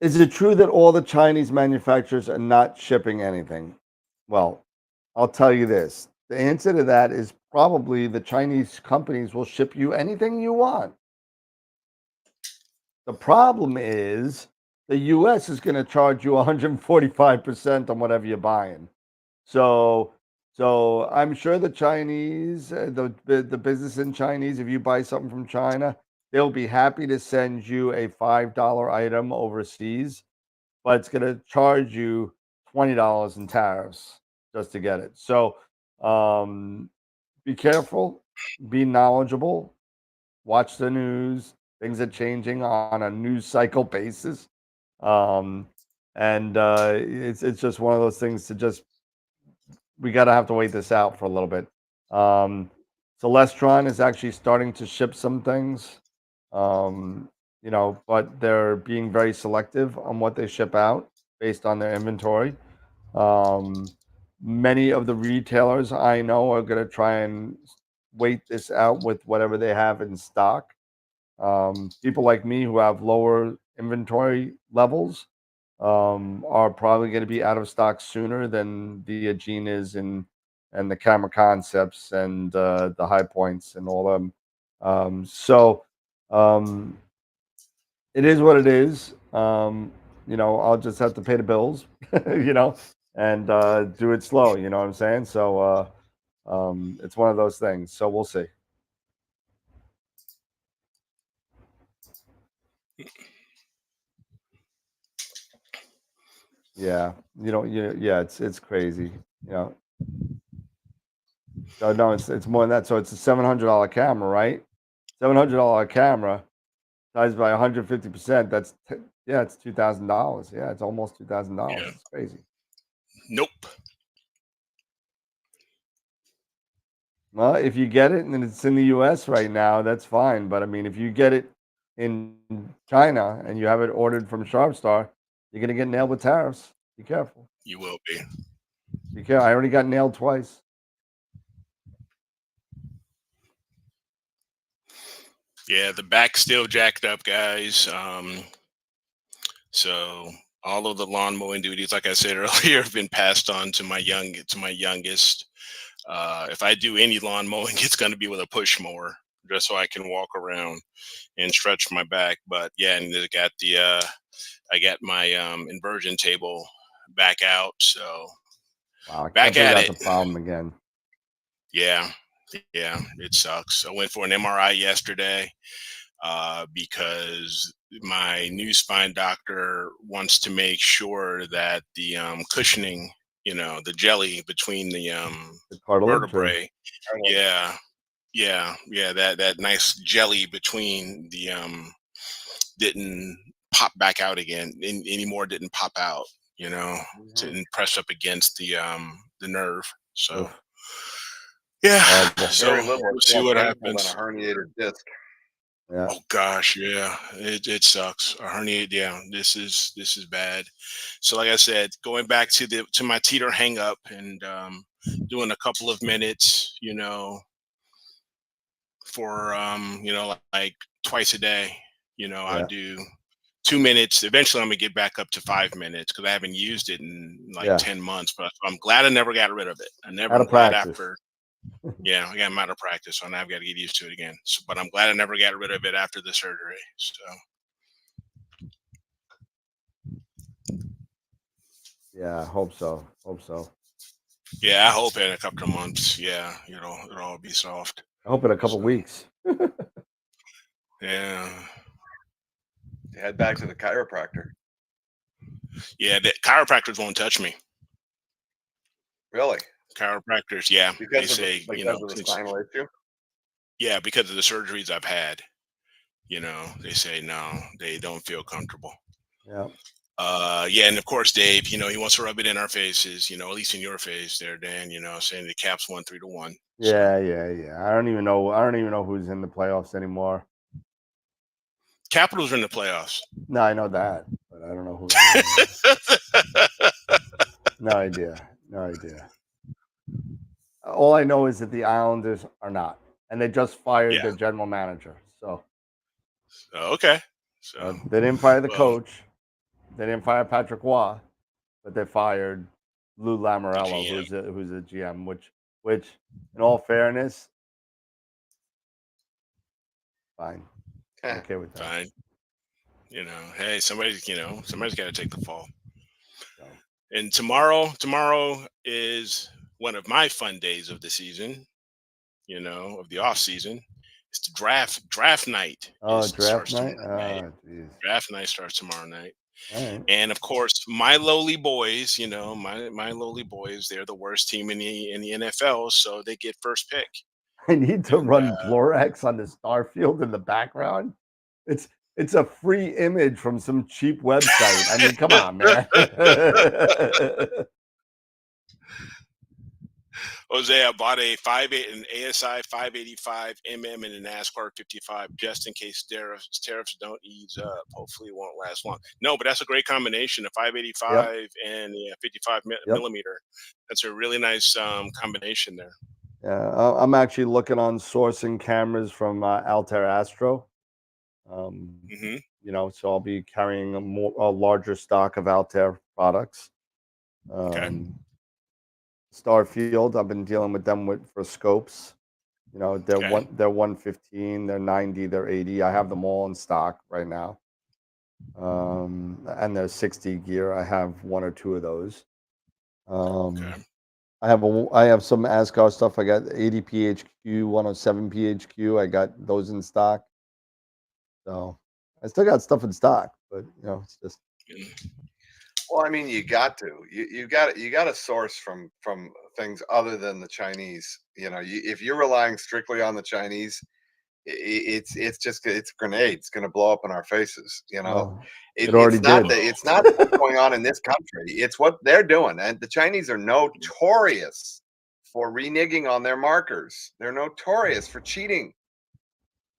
is it true that all the Chinese manufacturers are not shipping anything? Well, I'll tell you this. The answer to that is probably the Chinese companies will ship you anything you want. The problem is the US is going to charge you 145% on whatever you're buying. So I'm sure the Chinese, the business in Chinese, if you buy something from China, they'll be happy to send you a $5 item overseas, but it's going to charge you $20 in tariffs just to get it. So be careful, be knowledgeable, watch the news. Things are changing on a news cycle basis. And it's just one of those things we got to have to wait this out for a little bit. Celestron is actually starting to ship some things, but they're being very selective on what they ship out based on their inventory. Many of the retailers I know are going to try and wait this out with whatever they have in stock. People like me who have lower inventory levels are probably going to be out of stock sooner than the Agenas and the Camera Concepts and the High Points and all them. It is what it is. I'll just have to pay the bills, and do it slow. You know what I'm saying? So it's one of those things. So we'll see. Yeah, yeah, it's crazy. So no, it's more than that. So it's a $700 camera, right? $700 camera times by 150%. It's $2,000. Yeah, it's almost $2,000. Yeah. It's crazy. Nope. Well, if you get it and it's in the U.S. right now, that's fine. But I mean, if you get it in China and you have it ordered from Sharpstar, you're gonna get nailed with tariffs. Be careful. You will be. Be careful. I already got nailed twice. Yeah, the back's still jacked up, guys. So all of the lawn mowing duties, like I said earlier, have been passed on to my youngest. If I do any lawn mowing, it's going to be with a push mower, just so I can walk around and stretch my back. But yeah, and I got my inversion table back out, so Wow, I back can't believe at that's it. a problem again. Yeah, it sucks. I went for an MRI yesterday because my new spine doctor wants to make sure that the cushioning, the jelly between the cartilage, vertebrae, yeah, that nice jelly between the didn't pop back out again anymore. Didn't pop out, to press up against the nerve. So. Oof. Yeah, so Very little we'll is see more what painful than happens. a herniated disc. Yeah. Oh gosh, yeah, it sucks. A hernia, yeah, this is bad. So like I said, going back to my teeter hang up and doing a couple of minutes, for like twice a day. I Yeah. do 2 minutes. Eventually, I'm gonna get back up to 5 minutes because I haven't used it in like Yeah. 10 months. But I'm glad I never got rid of it. I'm Out of glad practice. after. Yeah, I got I'm out of practice, so now I've got to get used to it again. So, but I'm glad I never got rid of it after the surgery. So Yeah, hope so. Hope so. Yeah, I hope in a couple of months. Yeah, it'll all be soft. I hope in a couple So, weeks. yeah, Head back to the chiropractor. yeah. The chiropractors won't touch me. Really? Chiropractors, yeah, they Because of the say spinal issue? yeah, because of the surgeries I've had. They say no, they don't feel comfortable. Yeah. Yeah, and of course, Dave, he wants to rub it in our faces, at least in your face there, Dan, saying the Caps won 3-1. Yeah, yeah. I don't even know who's in the playoffs anymore. Capitals are in the playoffs. No, I know that, but I don't know who. No idea. No idea. All I know is that the Islanders are not, and they just fired Yeah. their general manager. So Okay. So they didn't fire the well, coach. They didn't fire Patrick Waugh, but they fired Lou Lamoriello, GM. who's a GM. Which, in all fairness, fine. I'm okay with that. Fine. Hey, somebody's got to take the fall. So, And tomorrow is one of my fun days of the season, of the off season. It's the draft night. draft night. Draft night starts tomorrow night. All right. And of course, my lowly boys, my lowly boys, they're the worst team in the NFL, so they get first pick. I need to run Blorex on the Starfield in the background. It's a free image from some cheap website. I mean, come on, man. Jose, I bought an ASI 585 and a NASCAR 55 just in case tariffs don't ease up. Hopefully, it won't last long. No, but that's a great combination, a 585 and 55 millimeter. That's a really nice combination there. Yeah, I'm actually looking on sourcing cameras from Altair Astro. So I'll be carrying a larger stock of Altair products. Starfield, I've been dealing with them for scopes. They're 115, they're 90, they're 80. I have them all in stock right now. And they're 60 gear. I have one or two of those. I have some ASCAR stuff. I got 80 PHQ, 107 PHQ. I got those in stock. So I still got stuff in stock, but it's just. Well, I mean, you got to. You got to source from things other than the Chinese. If you're relying strictly on the Chinese, it's a grenade. It's going to blow up in our faces. It already did. It's not what's going on in this country. It's what they're doing, and the Chinese are notorious for reneging on their markers. They're notorious for cheating.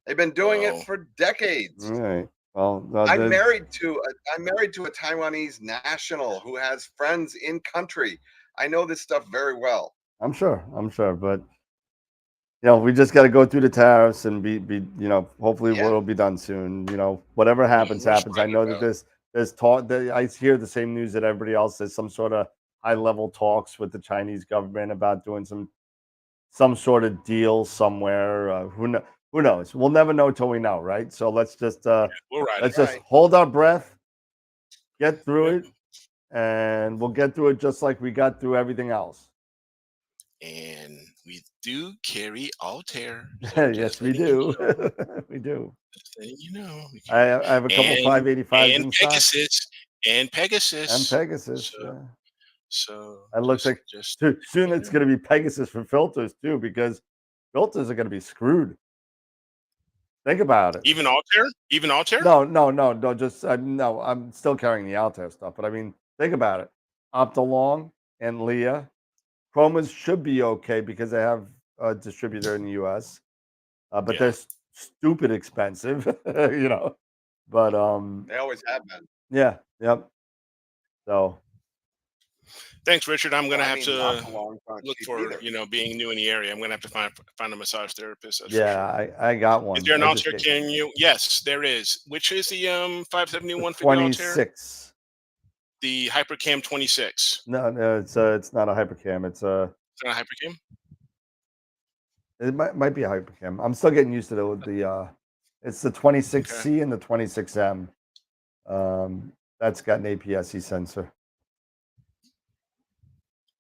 They've been doing it for decades. All right. Well, I'm married to a Taiwanese national who has friends in country. I know this stuff very well. I'm sure, but we just got to go through the tariffs and be hopefully it'll be done soon. Whatever happens. I know that there's talk. I hear the same news that everybody else. There's some sort of high level talks with the Chinese government about doing some sort of deal somewhere. Who knows? We'll never know till we know, right? So let's just just hold our breath, get through it, and we'll get through it just like we got through everything else. And we do carry Altair. So yes, we do. We do. I have a couple 585s and Pegasus. And Pegasus. So it looks like soon it's going to be Pegasus for filters too, because filters are going to be screwed. Think about it. Even Altair? No. Just no. I'm still carrying the Altair stuff, but I mean, think about it. Optolong and Leah, Chromas should be okay because they have a distributor in the U.S. But they're stupid expensive, But they always have been. Yeah. Yep. So. Thanks, Richard. I'm going to have to look for, being new in the area. I'm going to have to find a massage therapist. I got one. Is there an Altair? Yes, there is. Which is the 571 for 26. The Hypercam 26. No, it's not a Hypercam. It's not a Hypercam. It might be a Hypercam. I'm still getting used to the it's the 26C and the 26M. That's got an APS-C sensor.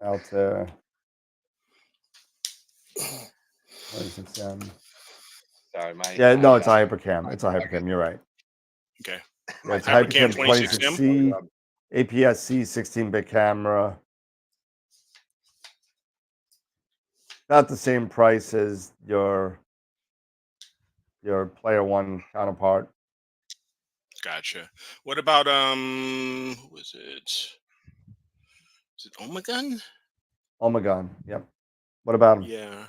Altair. 26M. Sorry, my Yeah, my, no, it's a hypercam. It's a hypercam. You're right. Okay. Yeah, it's a Hypercam hypercam 26M? 26C, APS-C, 16-bit camera. Not the same price as your Player One counterpart. Gotcha. What about who is it? Is it Omegon? Omegon. Yep. What about them? Yeah.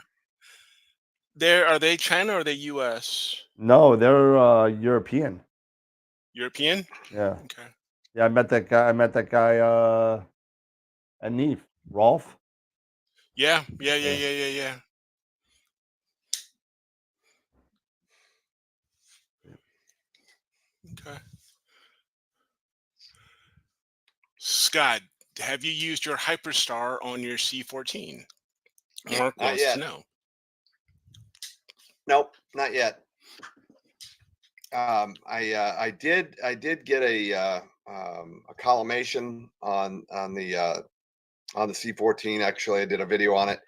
Are they China or are they US? No, they're European. European? Yeah. Okay. Yeah, I met that guy at NEAF. Rolf. Yeah. Yeah. Okay. Scott, have you used your Hyperstar on your C14? Mark Not wants to yet. know. Nope, not yet. I did get a collimation on the C14. Actually, I did a video on it,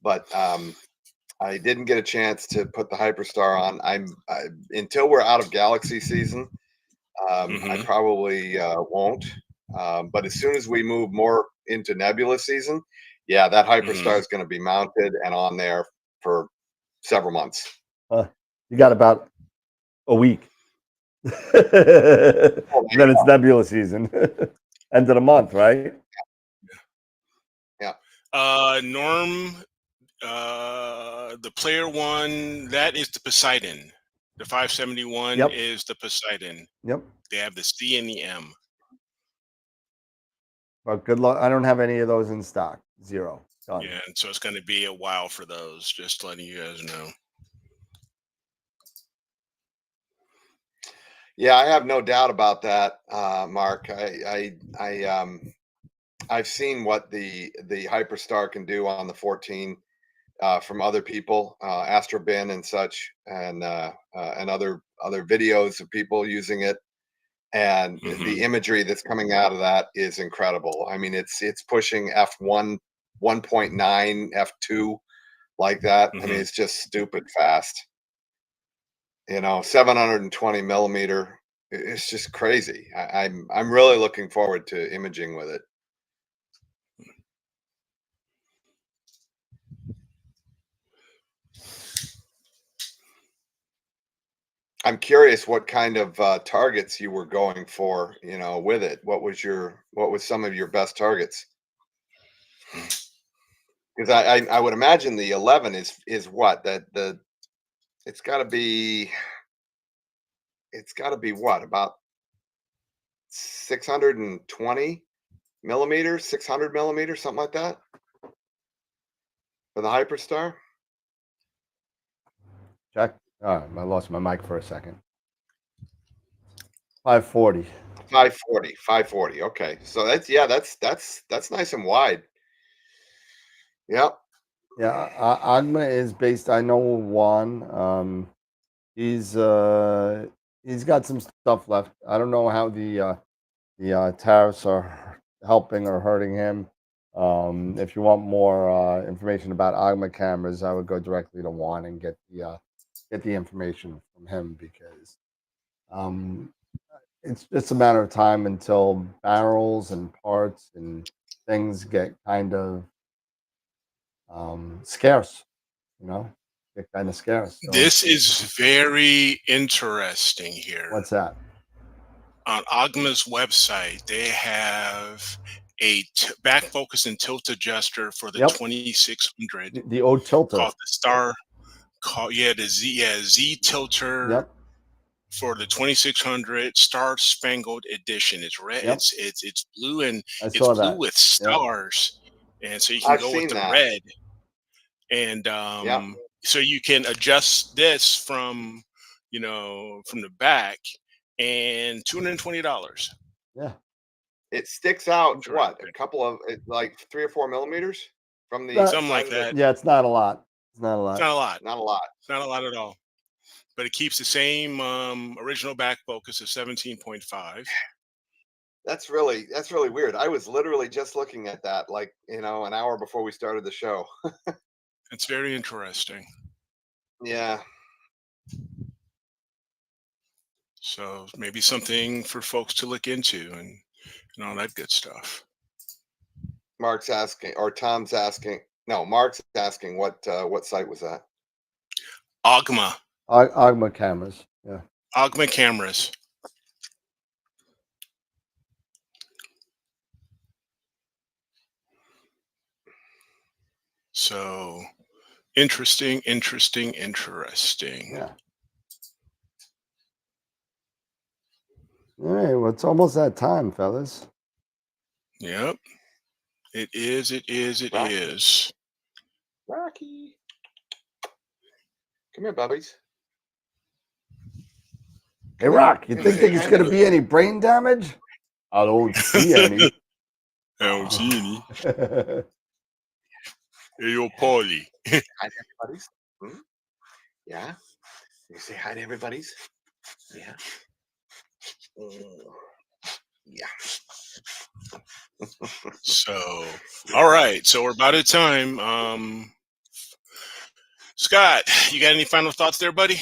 but I didn't get a chance to put the Hyperstar on. Until we're out of Galaxy season. I probably won't. But as soon as we move more into Nebula season, yeah, that Hyperstar is going to be mounted and on there for several months. You got about a week. Then it's Nebula season. End of the month, right? Yeah. Norm, the Player One, that is the Poseidon. The 571 Yep. is the Poseidon. Yep. They have the C and the M. But good luck. I don't have any of those in stock. Zero. Done. Yeah, and so it's going to be a while for those. Just letting you guys know. Yeah, I have no doubt about that, Mark. I've seen what the Hyperstar can do on the 14 from other people, Astrobin and such, and other videos of people using it, and the imagery that's coming out of that is incredible. I mean, it's pushing f1, 1.9, f2, like that. I mean, it's just stupid fast. 720 millimeter. It's just crazy. I'm really looking forward to imaging with it. I'm curious what kind of targets you were going for, with it. What was some of your best targets? Because I would imagine the 11 is what it's got to be what, about 620 millimeters, 600 millimeters, something like that, for the Hyperstar. Check. I lost my mic for a second. 540. 540. Okay, so that's nice and wide. Yep. Yeah, Agma is based. I know Juan. He's got some stuff left. I don't know how the tariffs are helping or hurting him. If you want more information about Agma cameras, I would go directly to Juan and get the information from him, because it's just a matter of time until barrels and parts and things get kind of scarce. Get kind of scarce. So This is very interesting here. what's that? On Agma's website, they have a back focus and tilt adjuster for the 2600. The old tilter. Called the Star. The Z tilter. Yep. For the 2600 Star Spangled Edition. It's red. Yep. It's blue, and I it's saw blue that. with stars, and so you can I've go with seen the that. red, and so you can adjust this from from the back, and $220. Yeah. It sticks out what, a couple of like 3 or 4 millimeters from the something like that. Yeah, it's not a lot. It's not a lot. It's not a lot. Not a lot. It's not a lot at all. But it keeps the same original back focus of 17.5. That's really weird. I was literally just looking at that, like, an hour before we started the show. It's very interesting. Yeah. So maybe something for folks to look into and all that good stuff. Mark's asking, or Tom's asking. No, Mark's asking what site was that? Ogma. Ogma cameras. Yeah. Ogma cameras. So interesting. Yeah. All right. Well, it's almost that time, fellas. Yep. It is. Rocky. Rocky. Come here, Bubbies. Hey, Rock, you think there's going to be any brain damage? I don't see any. I don't see any. Hey, Hey, yo, Paulie. Hi to everybody's. Hmm? Yeah. You say hi to everybody's. Yeah. Yeah. So, all right. So we're about at time. Scott, you got any final thoughts there, buddy?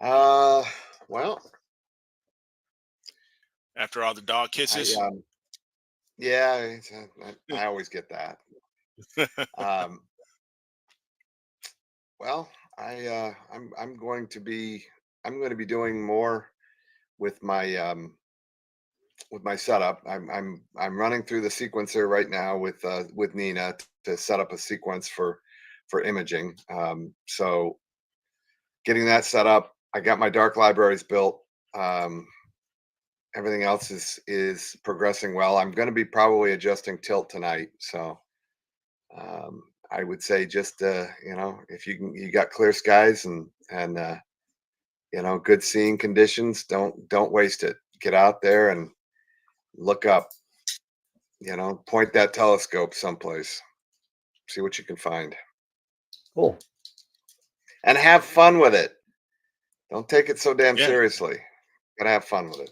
Well, After all the dog kisses. yeah, I always get that. Well, I'm going to be doing more with my setup. I'm running through the sequencer right now with Nina to set up a sequence for imaging. So getting that set up, I got my dark libraries built. Everything else is progressing well. I'm going to be probably adjusting tilt tonight, so I would say just if you got clear skies and good seeing conditions, don't waste it. Get out there and look up. Point that telescope someplace. See what you can find. cool. And have fun with it. Don't take it so damn Yeah. seriously. Gotta have fun with it.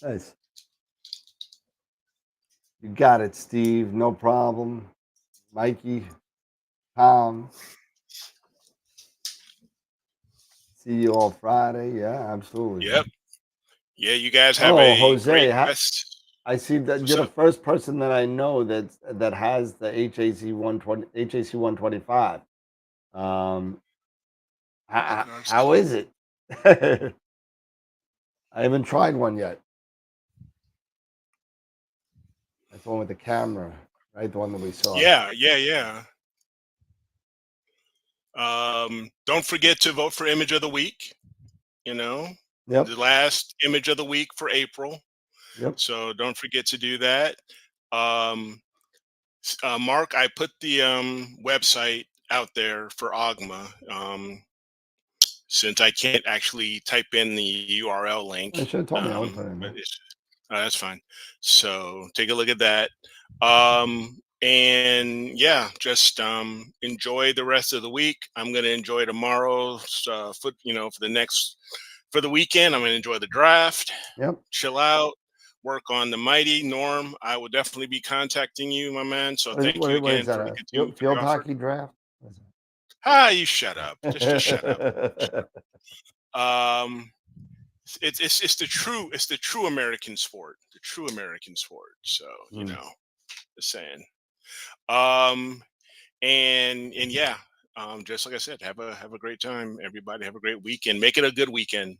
Nice. You got it, Steve. No problem. Mikey, Tom. See you all Friday. Yeah, absolutely. Yep. Yeah, you guys have Oh, a Jose, great rest. I see that What's you're the up? first person that I know that has the HAC 125. How is it? I haven't tried one yet. That's the one with the camera, right? The one that we saw. Yeah. Don't forget to vote for Image of the Week. Yep. The last Image of the Week for April. Yep. So don't forget to do that. Mark, I put the website out there for Ogma. Since I can't actually type in the URL link. I should have told me. I would put it in there. That's fine. So take a look at that. And yeah, just enjoy the rest of the week. I'm going to enjoy tomorrow's for the weekend. I'm going to enjoy the draft. Yep. Chill out. Work on the mighty Norm. I will definitely be contacting you, my man. So thank you again for the continued field hockey draft. You shut up. Just shut up. It's the true American sport. The true American sport. So just saying. And yeah. Just like I said, have a great time, everybody. Have a great weekend. Make it a good weekend.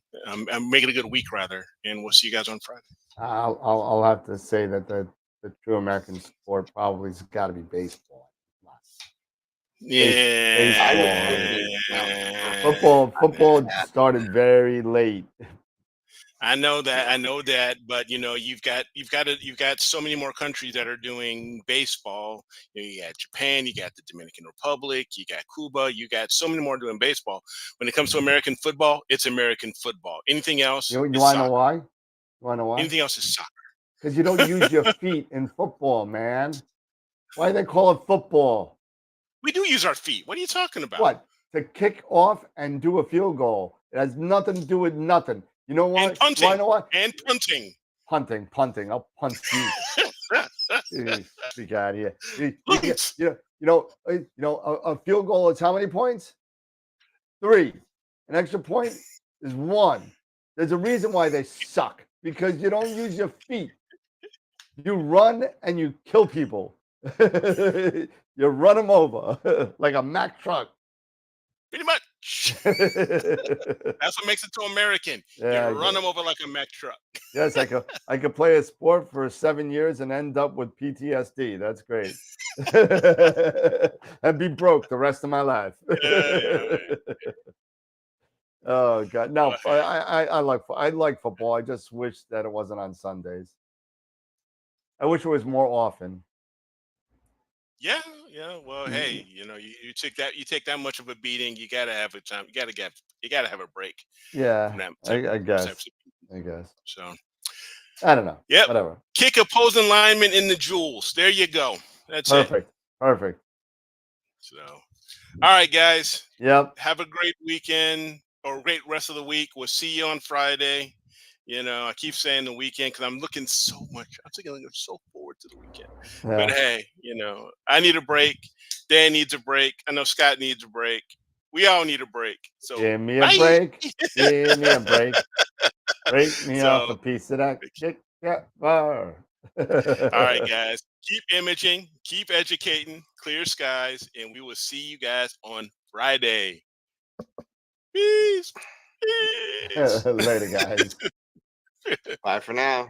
Make it a good week, rather. And we'll see you guys on Friday. I'll have to say that the true American sport probably has got to be baseball. Football started very late. I know that, but you've got so many more countries that are doing baseball. You got Japan, you got the Dominican Republic, you got Cuba, you got so many more doing baseball. When it comes to American football, it's American football. Anything else? You want to know why? You want to know why? Anything else is soccer. Because you don't use your feet in football, man. Why do they call it football? We do use our feet. What are you talking about? What? To kick off and do a field goal. It has nothing to do with nothing. You know what? And punting. You know what? And punting. Punting. I'll punt you. Jeez, get out of here. A field goal is how many points? 3. An extra point is 1. There's a reason why they suck, because you don't use your feet. You run and you kill people. You run them over like a Mack truck. Pretty much. That's what makes it too American. Yeah, You run them over like a Mack truck. Yes, I could play a sport for 7 years and end up with PTSD. That's great. And be broke the rest of my life. Yeah. Oh God, no! Well, I like football. I just wish that it wasn't on Sundays. I wish it was more often. yeah. Well, hey, you take that much of a beating, you gotta have a time. You gotta have a break Yeah, from that I those types guess. of- I guess. So, I don't know. yep. Whatever. Kick opposing lineman in the jewels. There you go. That's it. Perfect. So, all right, guys. Yep. Have a great weekend or a great rest of the week. We'll see you on Friday. I keep saying the weekend because I'm looking so forward to the weekend. But Yeah. hey, I need a break. Dan needs a break. I know Scott needs a break. We all need a break. So Give me a bye. break. Give me a break. Break me off a So, piece of that Kit Kat bar. all right, guys. Keep imaging, keep educating, clear skies, and we will see you guys on Friday. Peace. Peace. Later, guys. Bye for now.